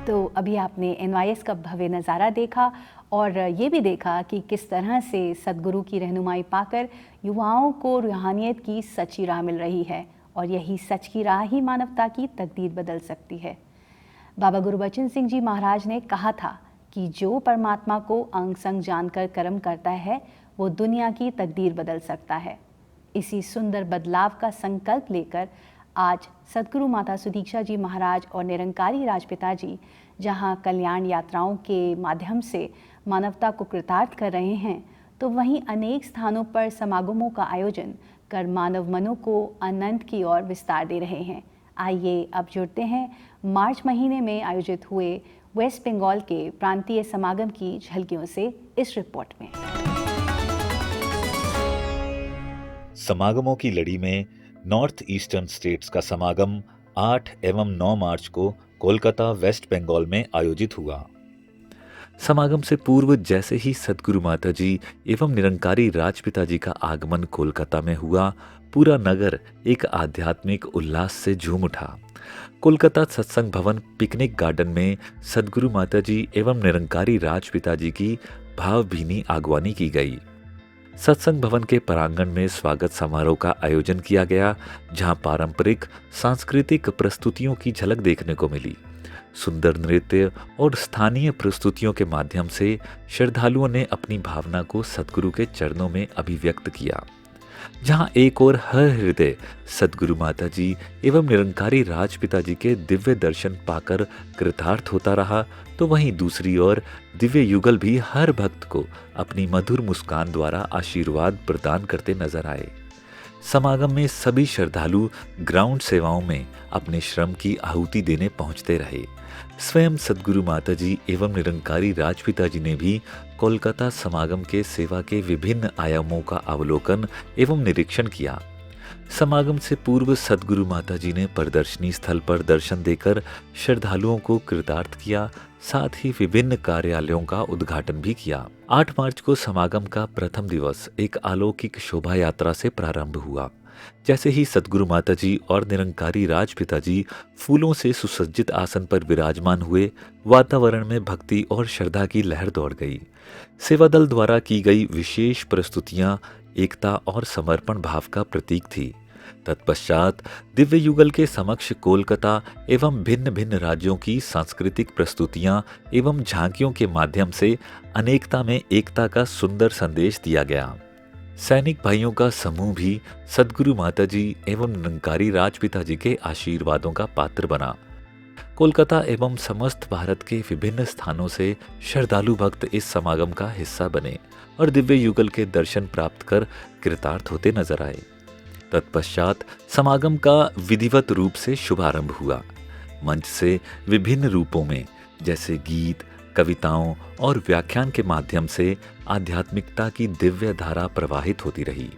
तो अभी आपने एनवाईएस का भव्य नज़ारा देखा और ये भी देखा कि किस तरह से सद्गुरु की रहनुमाई पाकर युवाओं को रूहानियत की सच्ची राह मिल रही है और यही सच की राह ही मानवता की तकदीर बदल सकती है। बाबा गुरबचन सिंह जी महाराज ने कहा था कि जो परमात्मा को अंग संग जानकर कर्म करता है वो दुनिया की तकदीर बदल सकता है। इसी सुंदर बदलाव का संकल्प लेकर आज सद्गुरु माता सुदीक्षा जी महाराज और निरंकारी राजपिता जी जहां कल्याण यात्राओं के माध्यम से मानवता को कृतार्थ कर रहे हैं, तो वहीं अनेक स्थानों पर समागमों का आयोजन कर मानव मनों को अनंत की ओर विस्तार दे रहे हैं। आइए अब जुड़ते हैं मार्च महीने में आयोजित हुए वेस्ट बंगाल के प्रांतीय समागम की झलकियों से इस रिपोर्ट में। समागमों की लड़ी में नॉर्थ ईस्टर्न स्टेट्स का समागम 8 एवं 9 मार्च को कोलकाता वेस्ट बंगाल में आयोजित हुआ। समागम से पूर्व जैसे ही सद्गुरु माताजी एवं निरंकारी राजपिता जी का आगमन कोलकाता में हुआ, पूरा नगर एक आध्यात्मिक उल्लास से झूम उठा। कोलकाता सत्संग भवन पिकनिक गार्डन में सद्गुरु माताजी एवं निरंकारी राजपिता जी की भावभीनी आगवानी की गई। सत्संग भवन के प्रांगण में स्वागत समारोह का आयोजन किया गया, जहां पारंपरिक सांस्कृतिक प्रस्तुतियों की झलक देखने को मिली। सुंदर नृत्य और स्थानीय प्रस्तुतियों के माध्यम से श्रद्धालुओं ने अपनी भावना को सद्गुरु के चरणों में अभिव्यक्त किया। जहां एक ओर हर हृदय सद्गुरु माता जी एवं निरंकारी राजपिता जी के दिव्य दर्शन पाकर कृतार्थ होता रहा, तो वहीं दूसरी ओर दिव्य युगल भी हर भक्त को अपनी मधुर मुस्कान द्वारा आशीर्वाद प्रदान करते नजर आए। समागम में सभी श्रद्धालु ग्राउंड सेवाओं में अपने श्रम की आहुति देने पहुंचते रहे। स्वयं सद्गुरु माताजी एवं निरंकारी राजपिता जी ने भी कोलकाता समागम के सेवा के विभिन्न आयामों का अवलोकन एवं निरीक्षण किया। समागम से पूर्व सद्गुरु माताजी ने प्रदर्शनी स्थल पर दर्शन देकर श्रद्धालुओं को कृतार्थ किया, साथ ही विभिन्न कार्यालयों का उद्घाटन भी किया। 8 मार्च को समागम का प्रथम दिवस एक अलौकिक शोभा यात्रा से प्रारंभ हुआ। जैसे ही सद्गुरु माताजी और निरंकारी राजपिता जी फूलों से सुसज्जित आसन पर विराजमान हुए, वातावरण में भक्ति और श्रद्धा की लहर दौड़ गई। सेवा दल द्वारा की गई विशेष प्रस्तुतियां एकता और समर्पण भाव का प्रतीक थी। तत्पश्चात दिव्य युगल के समक्ष कोलकाता एवं भिन्न भिन्न राज्यों की सांस्कृतिक प्रस्तुतियां एवं झांकियों के माध्यम से अनेकता में एकता का सुंदर संदेश दिया गया। सैनिक भाइयों का समूह भी सद्गुरु माताजी एवं निरंकारी राजपिता जी के आशीर्वादों का पात्र बना। कोलकाता एवं समस्त भारत के विभिन्न स्थानों से श्रद्धालु भक्त इस समागम का हिस्सा बने और दिव्य युगल के दर्शन प्राप्त कर कृतार्थ होते नजर आए। तत्पश्चात समागम का विधिवत रूप से शुभारंभ हुआ। मंच से विभिन्न रूपों में जैसे गीत, कविताओं और व्याख्यान के माध्यम से आध्यात्मिकता की दिव्य धारा प्रवाहित होती रही,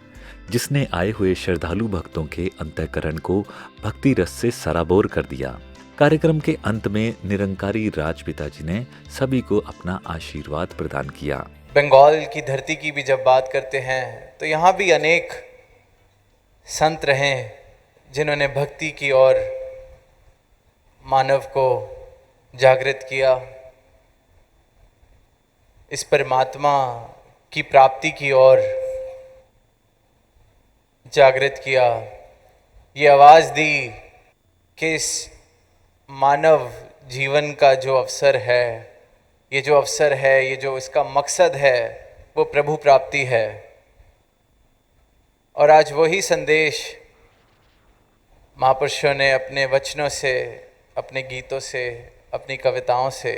जिसने आए हुए श्रद्धालु भक्तों के अंतःकरण को भक्ति रस से सराबोर कर दिया। कार्यक्रम के अंत में निरंकारी राजपिता जी ने सभी को अपना आशीर्वाद प्रदान किया। बंगाल की धरती की भी जब बात करते हैं तो यहाँ भी अनेक संत रहे जिन्होंने भक्ति की ओर मानव को जागृत किया, इस परमात्मा की प्राप्ति की ओर जागृत किया। ये आवाज़ दी कि इस मानव जीवन का जो अवसर है, ये जो अवसर है, ये जो इसका मकसद है, वो प्रभु प्राप्ति है। और आज वही संदेश महापुरुषों ने अपने वचनों से, अपने गीतों से, अपनी कविताओं से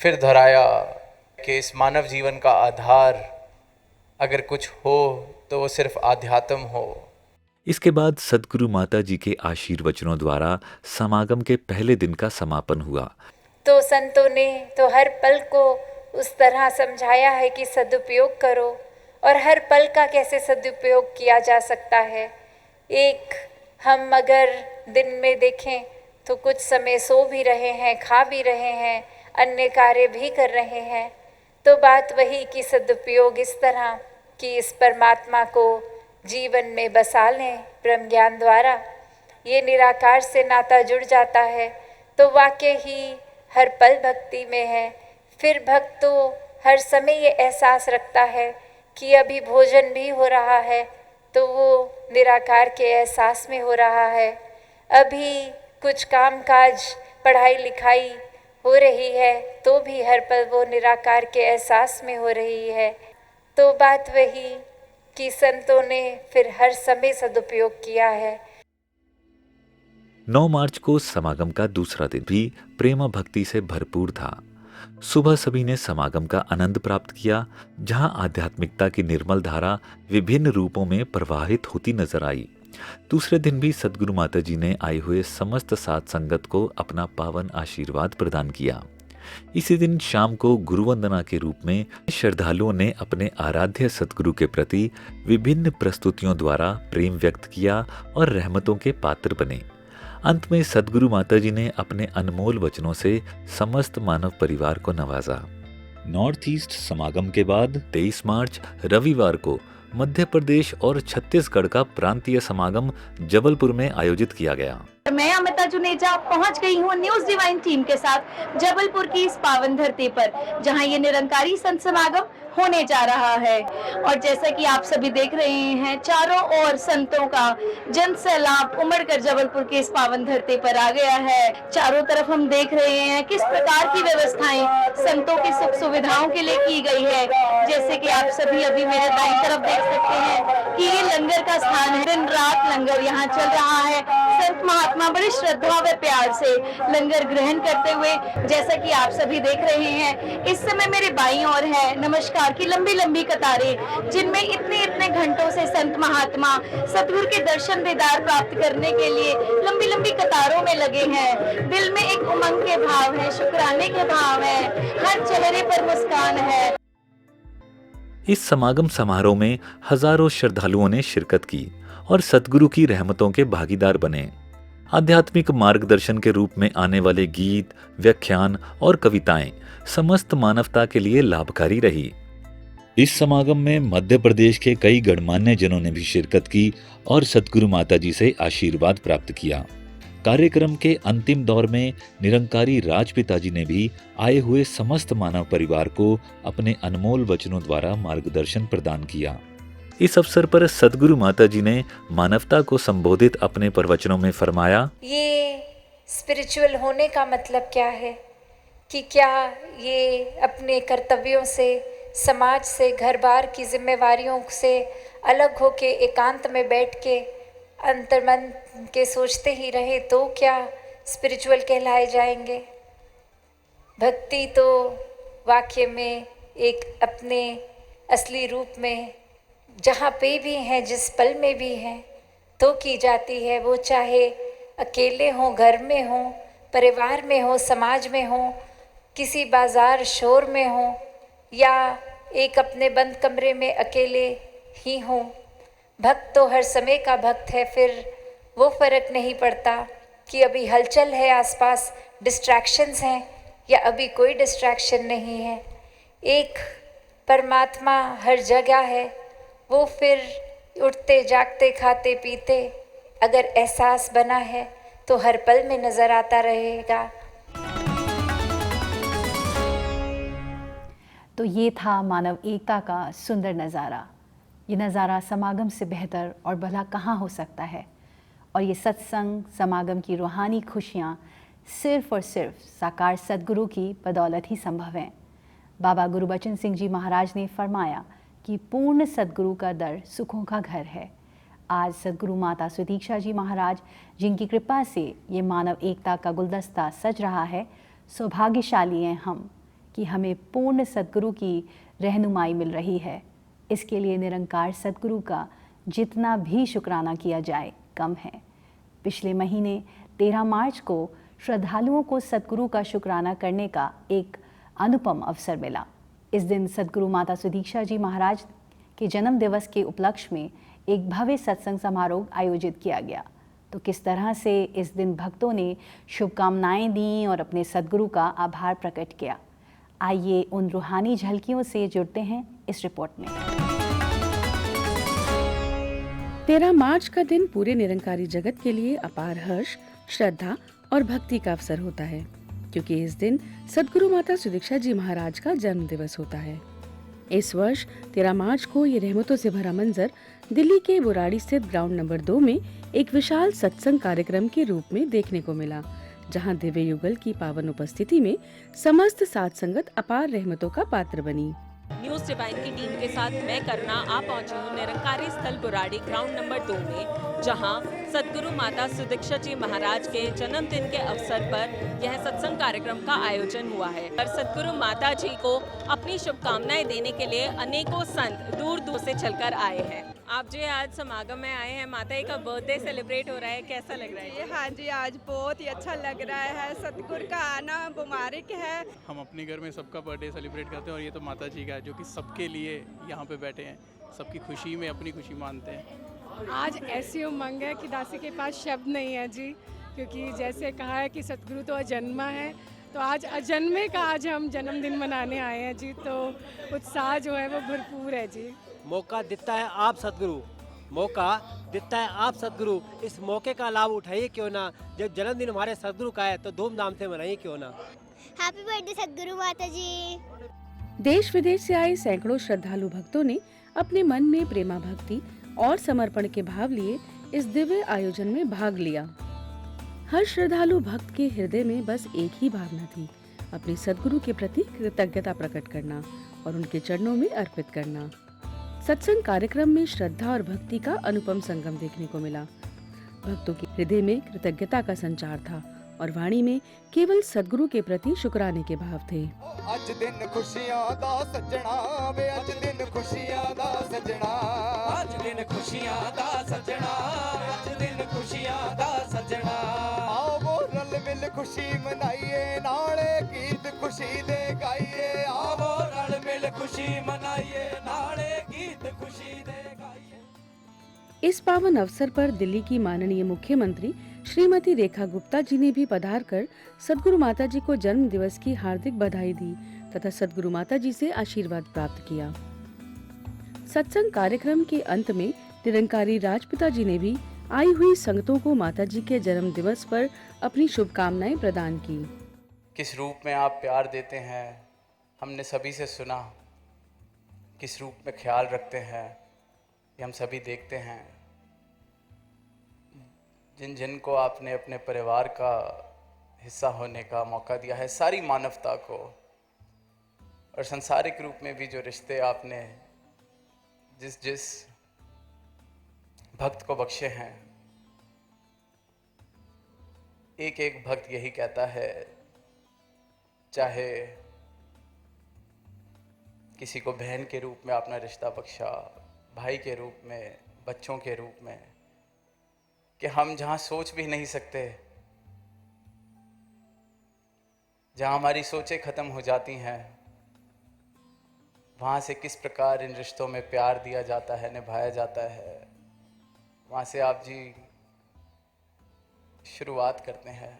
फिर दोहराया कि इस मानव जीवन का आधार अगर कुछ हो तो वो सिर्फ आध्यात्म हो। इसके बाद सद्गुरु माता जी के आशीर्वचनों द्वारा समागम के पहले दिन का समापन हुआ। तो संतों ने तो हर पल को उस तरह समझाया है कि सदुपयोग करो, और हर पल का कैसे सदुपयोग किया जा सकता है। एक हम अगर दिन में देखें तो कुछ समय सो भी रहे हैं, खा भी रहे हैं, अन्य कार्य भी कर रहे हैं, तो बात वही कि सदुपयोग इस तरह कि इस परमात्मा को जीवन में बसा लें ब्रह्म ज्ञान द्वारा, ये निराकार से नाता जुड़ जाता है तो वाकई ही हर पल भक्ति में है। फिर भक्त तो हर समय ये एहसास रखता है कि अभी भोजन भी हो रहा है तो वो निराकार के एहसास में हो रहा है, अभी कुछ काम काज पढ़ाई लिखाई हो रही है तो भी हर पल वो निराकार के एहसास में हो रही है। तो बात वही कि संतों ने फिर हर समय सदुपयोग किया है। 9 मार्च को समागम का दूसरा दिन भी प्रेम भक्ति से भरपूर था। सुबह सभी ने समागम का आनंद प्राप्त किया, जहां आध्यात्मिकता की निर्मल धारा विभिन्न रूपों में प्रवाहित होती नजर आई। दूसरे दिन भी सद्गुरु माता जी ने आए हुए समस्त साध संगत को अपना पावन आशीर्वाद प्रदान किया। इसी दिन शाम को गुरु वंदना के रूप में श्रद्धालुओं ने अपने आराध्य सद्गुरु के प्रति विभिन्न प्रस्तुतियों द्वारा प्रेम व्यक्त किया और रहमतों के पात्र बने। अंत में सद्गुरु माता जी ने अपने अनमोल वचनों से समस्त मानव परिवार को नवाजा। नॉर्थ ईस्ट समागम के बाद 23 मार्च रविवार को मध्य प्रदेश और छत्तीसगढ़ का प्रांतीय समागम जबलपुर में आयोजित किया गया। मैं अमिता जुनेजा पहुंच गई हूं न्यूज डिवाइन टीम के साथ जबलपुर की इस पावन धरती पर, जहां ये निरंकारी संत समागम होने जा रहा है। और जैसा कि आप सभी देख रहे हैं, चारों ओर संतों का जन सैलाब उमड़कर जबलपुर की इस पावन धरती पर आ गया है। चारों तरफ हम देख रहे हैं किस प्रकार की व्यवस्थाएं संतों की सुख सुविधाओं के लिए की गई है। जैसे कि आप सभी अभी मेरे दाईं तरफ देख सकते हैं कि ये लंगर का स्थान है। दिन रात लंगर यहाँ चल रहा है। संत महात्मा बड़ी श्रद्धा व प्यार से लंगर ग्रहण करते हुए, जैसा कि आप सभी देख रहे हैं, इस समय मेरे बाईं ओर है नमस्कार की लंबी लंबी कतारें, जिनमें इतने घंटों से संत महात्मा सतगुरु के दर्शन दीदार प्राप्त करने के लिए लंबी लंबी कतारों में लगे हैं। दिल में एक उमंग के भाव है, शुक्राने के भाव है, हर चेहरे पर मुस्कान है। इस समागम समारोह में हजारों श्रद्धालुओं ने शिरकत की और सतगुरु की रहमतों के भागीदार बने। आध्यात्मिक मार्गदर्शन के रूप में आने वाले गीत, व्याख्यान और कविताएं समस्त मानवता के लिए लाभकारी रही। इस समागम में मध्य प्रदेश के कई गणमान्य जनों ने भी शिरकत की और सतगुरु माता जी से आशीर्वाद प्राप्त किया। कार्यक्रम के अंतिम दौर में निरंकारी राजपिता जी ने भी आए हुए समस्त मानव परिवार को अपने अनमोल वचनों द्वारा मार्गदर्शन प्रदान किया। इस अवसर पर सद्गुरु माता जी ने मानवता को संबोधित अपने प्रवचनों में फरमाया, ये स्पिरिचुअल होने का मतलब क्या है कि क्या ये अपने कर्तव्यों से, समाज से, घर बार की जिम्मेवारियों से अलग होके एकांत में बैठ के अंतर्मन के सोचते ही रहे तो क्या स्पिरिचुअल कहलाए जाएंगे। भक्ति तो वाक्य में एक अपने असली रूप में जहाँ पे भी हैं, जिस पल में भी हैं, तो की जाती है। वो चाहे अकेले हों, घर में हों, परिवार में हो, समाज में हो, किसी बाजार शोर में हो, या एक अपने बंद कमरे में अकेले ही हों। भक्त तो हर समय का भक्त है। फिर वो फ़र्क नहीं पड़ता कि अभी हलचल है आसपास, डिस्ट्रैक्शंस हैं, या अभी कोई डिस्ट्रैक्शन नहीं है। एक परमात्मा हर जगह है। वो फिर उठते जागते खाते पीते अगर एहसास बना है तो हर पल में नज़र आता रहेगा। तो ये था मानव एकता का सुंदर नज़ारा। ये नज़ारा समागम से बेहतर और भला कहाँ हो सकता है। और ये सत्संग समागम की रूहानी खुशियाँ सिर्फ़ और सिर्फ साकार सद्गुरु की बदौलत ही संभव हैं। बाबा गुरबचन सिंह जी महाराज ने फरमाया कि पूर्ण सद्गुरु का दर सुखों का घर है। आज सद्गुरु माता सुदीक्षा जी महाराज, जिनकी कृपा से ये मानव एकता का गुलदस्ता सज रहा है, सौभाग्यशाली हैं हम कि हमें पूर्ण सद्गुरु की रहनुमाई मिल रही है। इसके लिए निरंकार सद्गुरु का जितना भी शुक्राना किया जाए कम है। पिछले महीने 13 मार्च को श्रद्धालुओं को सद्गुरु का शुक्राना करने का एक अनुपम अवसर मिला। इस दिन सद्गुरु माता सुदीक्षा जी महाराज के जन्म दिवस के उपलक्ष्य में एक भव्य सत्संग समारोह आयोजित किया गया। तो किस तरह से इस दिन भक्तों ने शुभकामनाएं दी और अपने सद्गुरु का आभार प्रकट किया, आइए उन रूहानी झलकियों से जुड़ते हैं इस रिपोर्ट में। 13 मार्च का दिन पूरे निरंकारी जगत के लिए अपार हर्ष, श्रद्धा और भक्ति का अवसर होता है, क्योंकि इस दिन सद्गुरु माता सुदीक्षा जी महाराज का जन्म दिवस होता है। इस वर्ष 13 मार्च को ये रहमतों से भरा मंजर दिल्ली के बुराड़ी स्थित ग्राउंड नंबर 2 में एक विशाल सत्संग कार्यक्रम के रूप में देखने को मिला, जहां दिव्य युगल की पावन उपस्थिति में समस्त साध संगत अपार रहमतों का पात्र बनी। न्यूज़ डिवाइन की टीम के साथ मैं करना आप पहुंची हूँ निरंकारी स्थल बुराड़ी ग्राउंड नंबर 2 में, जहां सद्गुरु माता सुदीक्षा जी महाराज के जन्मदिन के अवसर पर यह सत्संग कार्यक्रम का आयोजन हुआ है। और सद्गुरु माता जी को अपनी शुभकामनाएं देने के लिए अनेकों संत दूर दूर से चलकर आए हैं। आप जो आज समागम में आए हैं, माता जी का बर्थडे सेलिब्रेट हो रहा है, कैसा लग रहा है? हाँ जी, आज बहुत ही अच्छा लग रहा है। सतगुरु का आना मुबारक है। हम अपने घर में सबका बर्थडे सेलिब्रेट करते हैं और ये तो माता जी का है जो कि सबके लिए यहाँ पे बैठे हैं, सबकी खुशी में अपनी खुशी मानते हैं। आज ऐसी उमंग है कि दासी के पास शब्द नहीं है जी, क्योंकि जैसे कहा है कि सतगुरु तो अजन्मा है, तो आज अजन्मे का आज हम जन्मदिन मनाने आए हैं जी, तो उत्साह जो है वो भरपूर है जी। मौका देता है आप सतगुरु, मौका देता है आप सतगुरु, इस मौके का लाभ उठाइए क्यों ना। जब जन्मदिन हमारे सतगुरु का है तो धूमधाम से मनाइए क्यों ना। हैप्पी बर्थडे सतगुरु माता जी। देश विदेश से आए सैकड़ों श्रद्धालु भक्तों ने अपने मन में प्रेमा भक्ति और समर्पण के भाव लिए इस दिव्य आयोजन में भाग लिया। हर श्रद्धालु भक्त के हृदय में बस एक ही भावना थी, अपने सद्गुरु के प्रति कृतज्ञता प्रकट करना और उनके चरणों में अर्पित करना। सत्संग कार्यक्रम में श्रद्धा और भक्ति का अनुपम संगम देखने को मिला। भक्तों के हृदय में कृतज्ञता का संचार था और वाणी में केवल सद्गुरु के प्रति शुक्राने के भाव थे। अज दिन खुशियां दा सजना वे, अज दिन खुशियां दा सजना, अज दिन खुशियां दा सजना, अज दिन खुशियां दा सजना। आओ रल मिल खुशी मनाइए, नाले गीत खुशी दे गाइए। आओ रल मिल खुशी मनाइए, नाले गीत खुशी दे गाइए। इस पावन अवसर पर दिल्ली की माननीय मुख्यमंत्री श्रीमती रेखा गुप्ता जी ने भी पधार कर सद्गुरु माता जी को जन्म दिवस की हार्दिक बधाई दी तथा सद्गुरु माता जी से आशीर्वाद प्राप्त किया। सत्संग कार्यक्रम के अंत में निरंकारी राजपिता जी ने भी आई हुई संगतों को माता जी के जन्म दिवस पर अपनी शुभकामनाएं प्रदान की। किस रूप में आप प्यार देते हैं हमने सभी से सुना, किस रूप में ख्याल रखते हैं ये हम सभी देखते हैं। जिन जिन को आपने अपने परिवार का हिस्सा होने का मौका दिया है, सारी मानवता को, और संसारिक रूप में भी जो रिश्ते आपने जिस जिस भक्त को बख्शे हैं, एक एक भक्त यही कहता है, चाहे किसी को बहन के रूप में अपना रिश्ता बख्शा, भाई के रूप में, बच्चों के रूप में, कि हम जहाँ सोच भी नहीं सकते, जहाँ हमारी सोचें ख़त्म हो जाती हैं, वहाँ से किस प्रकार इन रिश्तों में प्यार दिया जाता है, निभाया जाता है, वहाँ से आप जी शुरुआत करते हैं।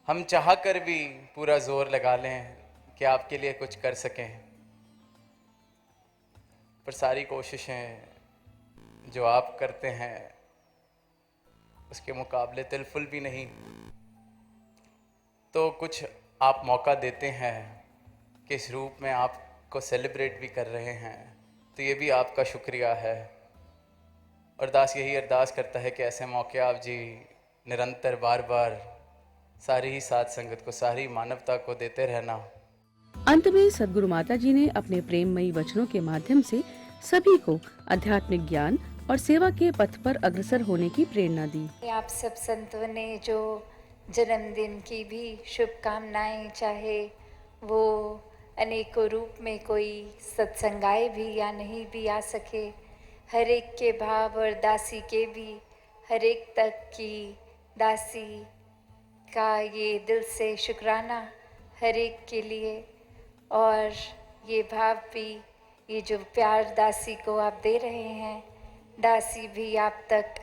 हम चाह कर भी पूरा जोर लगा लें कि आपके लिए कुछ कर सकें, पर सारी कोशिशें जो आप करते हैं उसके मुकाबले तिलफुल भी नहीं। तो कुछ आप मौका देते हैं कि इस रूप में आपको सेलिब्रेट भी कर रहे हैं, तो ये भी आपका शुक्रिया है। और दास यही अरदास करता है कि ऐसे मौके आप जी निरंतर बार बार सारी ही साथ संगत को, सारी मानवता को देते रहना। अंत में सद्गुरु माता जी ने अपने प्रेममयी वचनों के माध्यम से सभी को आध्यात्मिक ज्ञान और सेवा के पथ पर अग्रसर होने की प्रेरणा दी। आप सब संतों ने जो जन्मदिन की भी शुभकामनाएं, चाहे वो अनेकों रूप में कोई सत्संगाए भी या नहीं भी आ सके, हर एक के भाव और दासी के भी हर एक तक की दासी का ये दिल से शुक्राना हर एक के लिए, और ये भाव भी, ये जो प्यार दासी को आप दे रहे हैं, दासी भी आप तक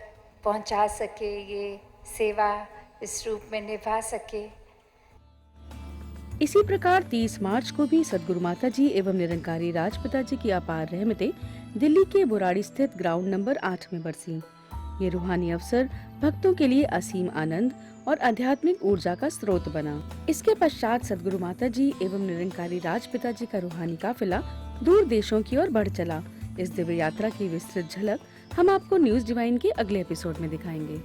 पहुंचा सके, ये सेवा इस रूप में निभा सके। इसी प्रकार 30 मार्च को भी सद्गुरु माता जी एवं निरंकारी राजपिता जी की अपार रहमतें दिल्ली के बुराड़ी स्थित ग्राउंड नंबर 8 में बरसी। ये रूहानी अवसर भक्तों के लिए असीम आनंद और आध्यात्मिक ऊर्जा का स्रोत बना। इसके पश्चात सद्गुरु माता जी एवं निरंकारी राजपिता जी का रूहानी काफिला दूर देशों की ओर बढ़ चला। इस दिव्य यात्रा की विस्तृत झलक हम आपको न्यूज डिवाइन के अगले एपिसोड में दिखाएंगे।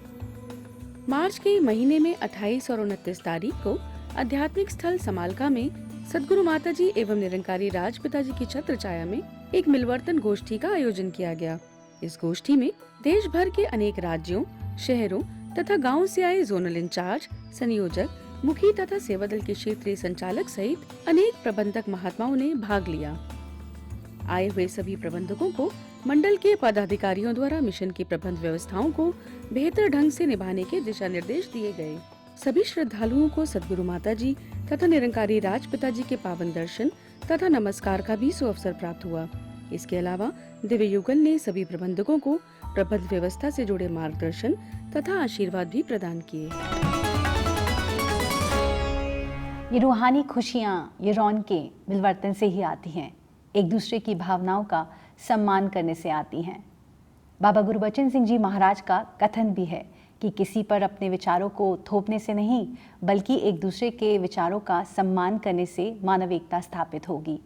मार्च के महीने में 28 और 29 तारीख को आध्यात्मिक स्थल समालका में सद्गुरु माताजी एवं निरंकारी राज पिताजी की छत्र छाया में एक मिलवर्तन गोष्ठी का आयोजन किया गया। इस गोष्ठी में देश भर के अनेक राज्यों, शहरों तथा गांवों से आए जोनल इंचार्ज, संयोजक, मुखी तथा सेवा दल के क्षेत्रीय संचालक सहित अनेक प्रबंधक महात्माओं ने भाग लिया। आए हुए सभी प्रबंधकों को मंडल के पदाधिकारियों द्वारा मिशन की प्रबंध व्यवस्थाओं को बेहतर ढंग से निभाने के दिशा निर्देश दिए गए। सभी श्रद्धालुओं को सद्गुरु माताजी तथा निरंकारी राज पिताजी के पावन दर्शन तथा नमस्कार का भी सुअवसर प्राप्त हुआ। इसके अलावा दिव्य युगल ने सभी प्रबंधकों को प्रबंध व्यवस्था से जुड़े मार्गदर्शन तथा आशीर्वाद भी प्रदान किए। ये रूहानी खुशियाँ, ये रौनकें मिलवर्तन से ही आती हैं, एक दूसरे की भावनाओं का सम्मान करने से आती हैं। बाबा गुरबचन सिंह जी महाराज का कथन भी है कि किसी पर अपने विचारों को थोपने से नहीं, बल्कि एक दूसरे के विचारों का सम्मान करने से मानव एकता स्थापित होगी।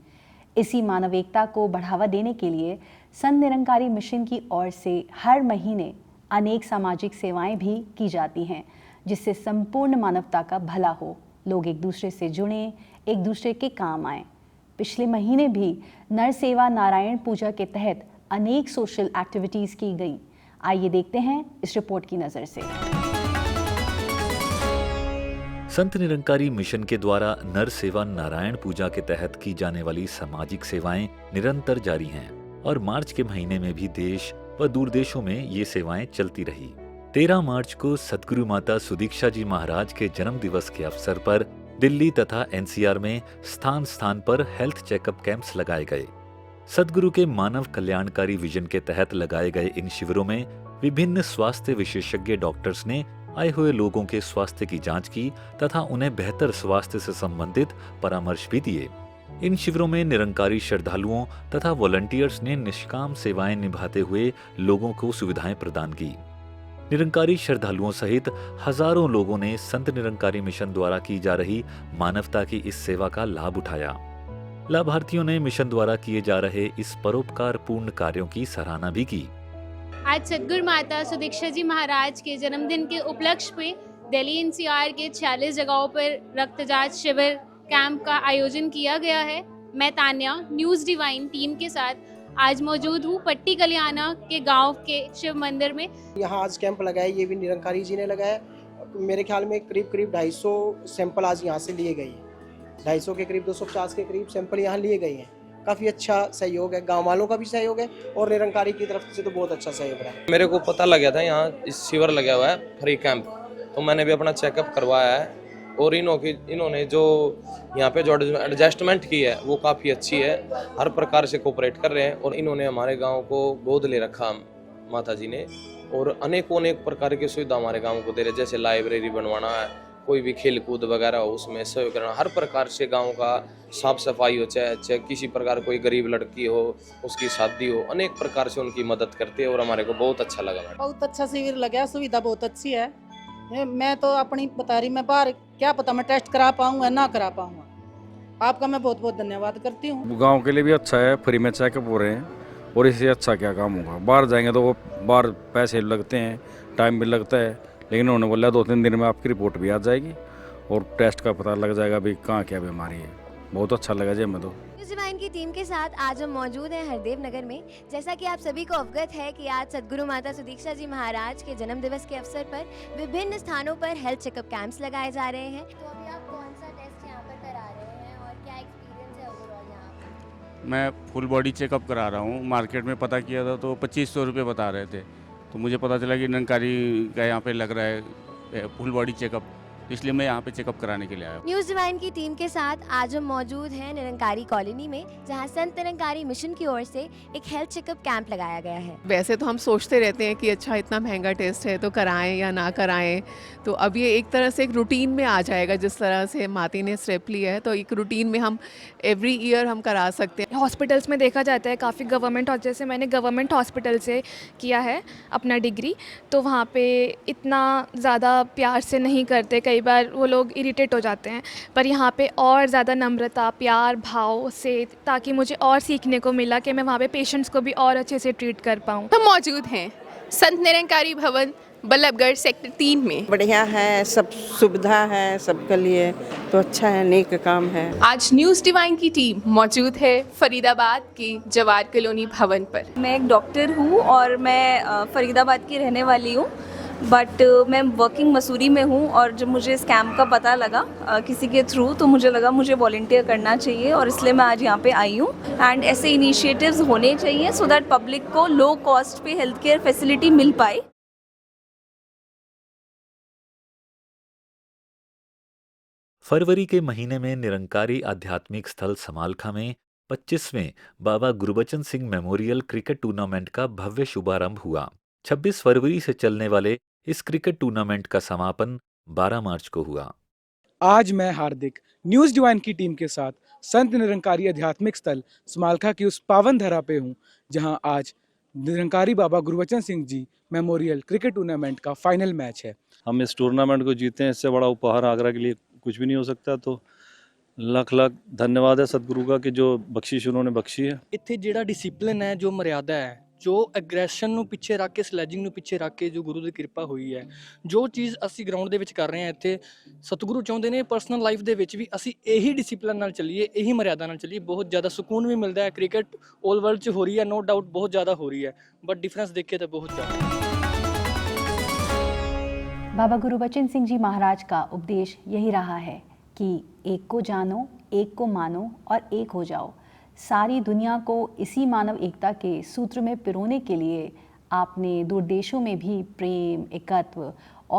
इसी मानव एकता को बढ़ावा देने के लिए संत निरंकारी मिशन की ओर से हर महीने अनेक सामाजिक सेवाएं भी की जाती हैं, जिससे संपूर्ण मानवता का भला हो, लोग एक दूसरे से जुड़ें, एक दूसरे के काम आएं। पिछले महीने भी नर सेवा नारायण पूजा के तहत अनेक सोशल एक्टिविटीज़ की गई। आइए देखते हैं इस रिपोर्ट की नज़र से। संत निरंकारी मिशन के द्वारा नर सेवा नारायण पूजा के तहत की जाने वाली सामाजिक सेवाएं निरंतर जारी हैं और मार्च के महीने में भी देश व दूर देशों में ये सेवाएं चलती रही। 13 मार्च को सद्गुरु माता सुदीक्षा जी महाराज के जन्म दिवस के अवसर पर दिल्ली तथा एनसीआर में स्थान स्थान पर हेल्थ चेकअप कैंप्स लगाए गए। सद्गुरु के मानव कल्याणकारी विजन के तहत लगाए गए इन शिविरों में विभिन्न स्वास्थ्य विशेषज्ञ डॉक्टर्स ने आए हुए लोगों के स्वास्थ्य की जांच की तथा उन्हें बेहतर स्वास्थ्य से संबंधित परामर्श भी दिए। इन शिविरों में निरंकारी श्रद्धालुओं तथा वॉलंटियर्स ने निष्काम सेवाएं निभाते हुए लोगों को सुविधाएं प्रदान की। निरंकारी श्रद्धालुओं सहित हजारों लोगों ने संत निरंकारी मिशन द्वारा की जा रही मानवता की इस सेवा का लाभ उठाया। लाभार्थियों ने मिशन द्वारा किए जा रहे इस परोपकार पूर्ण कार्यों की सराहना भी की। आज सद्गुरु माता सुदीक्षा जी महाराज के जन्मदिन के उपलक्ष्य में दिल्ली एनसीआर के 46 जगहों पर रक्त जांच शिविर कैंप का आयोजन किया गया है। मैं तान्या न्यूज़ डिवाइन टीम के साथ आज मौजूद हूँ पट्टी कल्याणा के गांव के शिव मंदिर में। यहाँ आज कैंप लगाया, ये भी निरंकारी जी ने लगाया। मेरे ख्याल में करीब 250 सैंपल आज यहाँ से लिए गए हैं। 250 के करीब 250 के करीब सैंपल यहाँ लिए गए हैं। काफ़ी अच्छा सहयोग है, गांव वालों का भी सहयोग है और निरंकारी की तरफ से तो बहुत अच्छा सहयोग रहा है। मेरे को पता लग गया था यहाँ इस शिविर लगा हुआ है फ्री कैंप, तो मैंने भी अपना चेकअप करवाया है और इन्होंने जो यहाँ पे जो एडजस्टमेंट की है वो काफ़ी अच्छी है। हर प्रकार से कोऑपरेट कर रहे हैं और इन्होंने हमारे गाँव को गोद ले रखा माता जी ने और अनेक प्रकार की सुविधा हमारे गाँव को दे रहे, जैसे लाइब्रेरी बनवाना है, कोई भी खेल कूद वगैरह हो उसमें सहयोग करना, हर प्रकार से गांव का साफ सफाई हो, चाहे किसी प्रकार कोई गरीब लड़की हो उसकी शादी हो, अनेक प्रकार से उनकी मदद करते हैं और हमारे को बहुत अच्छा लगा। बहुत अच्छा शिविर लगा, सुविधा बहुत अच्छी है। मैं तो अपनी बता रही, मैं बाहर क्या पता मैं टेस्ट करा पाऊँ या ना करा पाऊँ। आपका मैं बहुत बहुत धन्यवाद करती हूँ। गाँव के लिए भी अच्छा है, फ्री में चेकअप हो रहे हैं और इससे अच्छा क्या काम होगा। बाहर जाएंगे तो वो बाहर पैसे लगते हैं, टाइम भी लगता है, लेकिन उन्होंने बोला 2-3 दिन में आपकी रिपोर्ट भी आ जाएगी और टेस्ट का पता लग जाएगा भी कहाँ क्या बीमारी है। बहुत अच्छा लगा जी हमें तो। न्यूज़ डिवाइन की टीम के साथ आज हम मौजूद हैं हरदेव नगर में। जैसा कि आप सभी को अवगत है कि आज सद्गुरु माता सुदीक्षा जी महाराज के जन्म दिवस के अवसर पर विभिन्न स्थानों पर हेल्थ चेकअप कैंप्स लगाए जा रहे हैं। तो अभी आप कौन सा टेस्ट यहाँ पर करा रहे हैं और क्या एक्सपीरियंस है ओवरऑल यहाँ पर? मैं फुल बॉडी चेकअप करा रहा हूँ। मार्केट में पता किया था तो 2500 रुपये बता रहे थे, तो मुझे पता चला कि निरंकारी का यहाँ पे लग रहा है फुल बॉडी चेकअप, इसलिए मैं यहाँ पे चेकअप कराने के लिए आया हूँ। न्यूज़ डिवाइन की टीम के साथ आज हम मौजूद हैं निरंकारी कॉलोनी में, जहाँ संत निरंकारी मिशन की ओर से एक हेल्थ चेकअप कैंप लगाया गया है। वैसे तो हम सोचते रहते हैं कि अच्छा इतना महंगा टेस्ट है तो कराएं या ना कराएं, तो अब ये एक तरह से एक रूटीन में आ जाएगा। जिस तरह से माती ने स्टेप लिया है तो एक रूटीन में हम एवरी ईयर हम करा सकते हैं। हॉस्पिटल्स में देखा जाता है काफ़ी गवर्नमेंट, और जैसे मैंने गवर्नमेंट हॉस्पिटल से किया है अपना डिग्री, तो वहाँ पे इतना ज़्यादा प्यार से नहीं करते, कई बार वो लोग इरिटेट हो जाते हैं, पर यहाँ पे और ज़्यादा नम्रता, प्यार, भाव से, ताकि मुझे और सीखने को मिला कि मैं वहाँ पे पेशेंट्स को भी और अच्छे से ट्रीट कर पाऊँ। हम मौजूद हैं संत निरंकारी भवन बल्लभगढ़ सेक्टर 3 में। बढ़िया है, सब सुविधा है सबके लिए, तो अच्छा है, नेक काम है। आज न्यूज़ डिवाइन की टीम मौजूद है फरीदाबाद के जवार कॉलोनी भवन पर। मैं एक डॉक्टर हूँ और मैं फरीदाबाद की रहने वाली हूँ, बट मैं वर्किंग मसूरी में हूँ। और जब मुझे इस कैंप का पता लगा किसी के थ्रू, तो मुझे लगा मुझे वॉलंटियर करना चाहिए और इसलिए मैं आज यहाँ पे आई हूँ। एंड ऐसे इनिशिएटिव्स होने चाहिए सो दैट पब्लिक को लो कॉस्ट पे हेल्थ केयर फैसिलिटी मिल पाए। फरवरी के महीने में निरंकारी आध्यात्मिक स्थल समालखा में 25वें Baba Gurbachan Singh memorial cricket tournament का भव्य शुभारंभ हुआ। 26 फरवरी से चलने वाले इस क्रिकेट टूर्नामेंट का समापन 12 मार्च को हुआ। आज मैं हार्दिक न्यूज़ डिवाइन की टीम के साथ संत निरंकारी आध्यात्मिक स्थल समालखा की उस पावन धरा पे हूँ, जहाँ आज निरंकारी बाबा Gurbachan Singh ji memorial cricket tournament का फाइनल मैच है। हम इस टूर्नामेंट को जीते हैं, इससे बड़ा उपहार आगरा के लिए कुछ भी नहीं हो सकता। तो ਲੱਖ ਲੱਖ ਧੰਨਵਾਦ ਹੈ ਸਤਿਗੁਰੂ ਦਾ ਕਿ ਜੋ ਬਖਸ਼ਿਸ਼ ਉਹਨਾਂ ਨੇ ਬਖਸ਼ੀ ਹੈ। ਇੱਥੇ ਜਿਹੜਾ ਡਿਸਪਲਿਨ ਹੈ, ਜੋ ਮਰਿਆਦਾ ਹੈ, ਜੋ ਐਗਰੈਸ਼ਨ ਨੂੰ ਪਿੱਛੇ ਰੱਖ ਕੇ, ਸਲੈਜਿੰਗ ਨੂੰ ਪਿੱਛੇ ਰੱਖ ਕੇ ਜੋ ਗੁਰੂ ਦੀ ਕਿਰਪਾ ਹੋਈ ਹੈ, ਜੋ ਚੀਜ਼ ਅਸੀਂ ਗਰਾਊਂਡ ਦੇ ਵਿੱਚ ਕਰ ਰਹੇ ਹਾਂ ਇੱਥੇ, ਸਤਿਗੁਰੂ ਚਾਹੁੰਦੇ ਨੇ ਪਰਸਨਲ ਲਾਈਫ ਦੇ ਵਿੱਚ ਵੀ ਅਸੀਂ ਇਹੀ ਡਿਸਪਲਿਨ ਨਾਲ ਚੱਲੀਏ, ਇਹੀ ਮਰਿਆਦਾ ਨਾਲ ਚੱਲੀਏ। ਬਹੁਤ ਜ਼ਿਆਦਾ ਸਕੂਨ ਵੀ ਮਿਲਦਾ ਹੈ। ਕ੍ਰਿਕਟ 올 ਵਰਲਡ 'ਚ ਹੋ ਰਹੀ ਹੈ, ਨੋ ਡਾਊਟ ਬਹੁਤ ਜ਼ਿਆਦਾ ਹੋ ਰਹੀ ਹੈ, ਬਟ ਡਿਫਰੈਂਸ ਦੇਖੇ ਤਾਂ ਬਹੁਤ ਜ਼ਿਆਦਾ। बाबा गुरबचन सिंह जी महाराज का उपदेश यही रहा है कि एक को जानो, एक को मानो और एक हो जाओ। सारी दुनिया को इसी मानव एकता के सूत्र में पिरोने के लिए आपने दूर देशों में भी प्रेम, एकत्व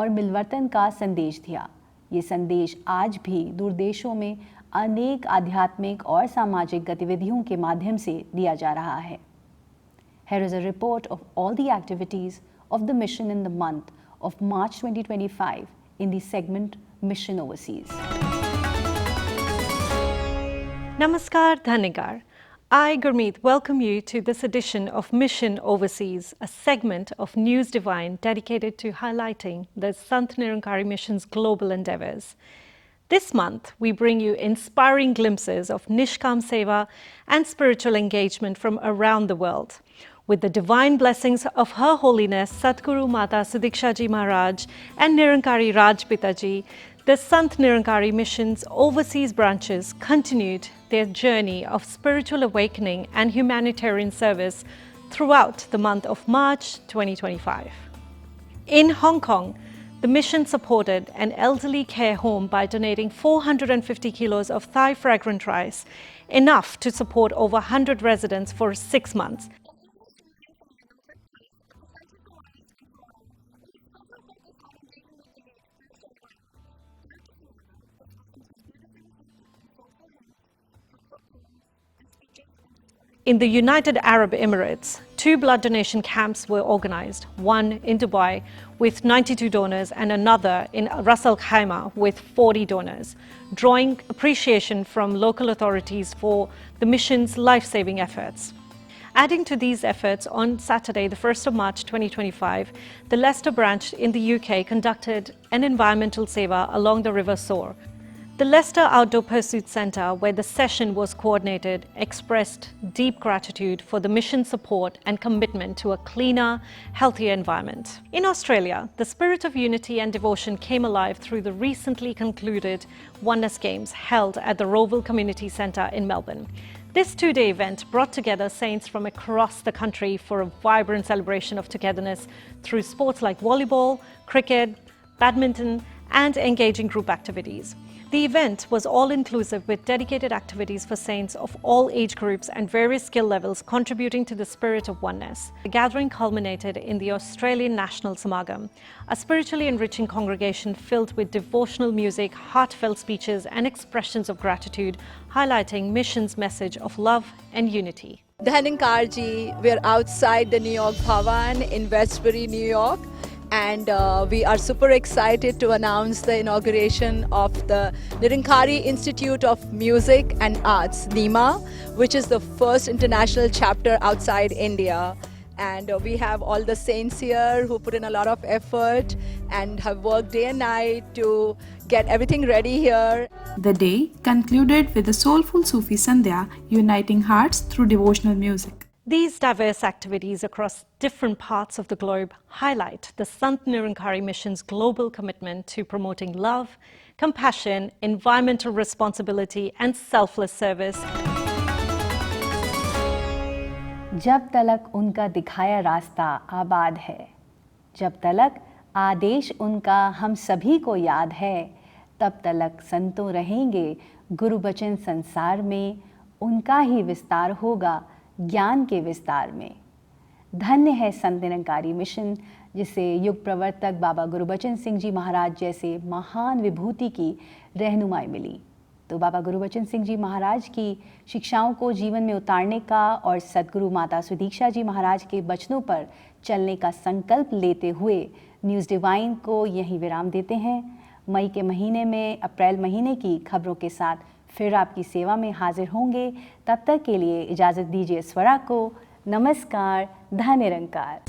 और मिलवर्तन का संदेश दिया। ये संदेश आज भी दूर देशों में अनेक आध्यात्मिक और सामाजिक गतिविधियों के माध्यम से दिया जा रहा है। Here is a report of all the activities of the mission in the month of March 2025 in the segment Mission Overseas. Namaskar, Dhanigar. I, Gurmeet, welcome you to this edition of Mission Overseas, a segment of News Divine dedicated to highlighting the Sant Nirankari Mission's global endeavors. This month, we bring you inspiring glimpses of Nishkam Seva and spiritual engagement from around the world. With the divine blessings of Her Holiness Satguru Mata Sudiksha Ji Maharaj and Nirankari Raj Pita Ji, the Sant Nirankari Mission's overseas branches continued their journey of spiritual awakening and humanitarian service throughout the month of March 2025. In Hong Kong, the mission supported an elderly care home by donating 450 kilos of Thai fragrant rice, enough to support over 100 residents for 6 months. In the United Arab Emirates, 2 blood donation camps were organized, one in Dubai with 92 donors and another in Ras Al Khaimah with 40 donors, drawing appreciation from local authorities for the mission's life-saving efforts. Adding to these efforts, on Saturday, the 1st of March 2025, the Leicester branch in the UK conducted an environmental seva along the River Soar. The Leicester Outdoor Pursuit Centre, where the session was coordinated, expressed deep gratitude for the mission's support and commitment to a cleaner, healthier environment. In Australia, the spirit of unity and devotion came alive through the recently concluded Oneness Games held at the Rowville Community Centre in Melbourne. This 2-day event brought together saints from across the country for a vibrant celebration of togetherness through sports like volleyball, cricket, badminton, and engaging group activities. The event was all-inclusive with dedicated activities for saints of all age groups and various skill levels contributing to the spirit of oneness. The gathering culminated in the Australian National Samagam, a spiritually enriching congregation filled with devotional music, heartfelt speeches and expressions of gratitude, highlighting mission's message of love and unity. Dhaninkar ji, we're outside the New York Bhavan in Westbury, New York. And we are super excited to announce the inauguration of the Nirankari Institute of Music and Arts, NIMA, which is the first international chapter outside India. And we have all the saints here who put in a lot of effort and have worked day and night to get everything ready here. The day concluded with a soulful Sufi Sandhya, uniting hearts through devotional music. These diverse activities across different parts of the globe highlight the Sant Nirankari Mission's global commitment to promoting love, compassion, environmental responsibility, and selfless service. जब तलक उनका दिखाया रास्ता आबाद है, जब तलक आदेश उनका हम सभी को याद है, तब तलक संतों रहेंगे गुरु वचन संसार में, उनका ही विस्तार होगा ज्ञान के विस्तार में। धन्य है संत निरंकारी मिशन, जिसे युग प्रवर्तक बाबा गुरुबचन सिंह जी महाराज जैसे महान विभूति की रहनुमाई मिली। तो बाबा गुरुबचन सिंह जी महाराज की शिक्षाओं को जीवन में उतारने का और सद्गुरु माता सुदीक्षा जी महाराज के वचनों पर चलने का संकल्प लेते हुए न्यूज़ डिवाइन को यहीं विराम देते हैं। मई के महीने में अप्रैल महीने की खबरों के साथ फिर आपकी सेवा में हाजिर होंगे। तब तक के लिए इजाज़त दीजिए स्वरा को। नमस्कार, धन निरंकार।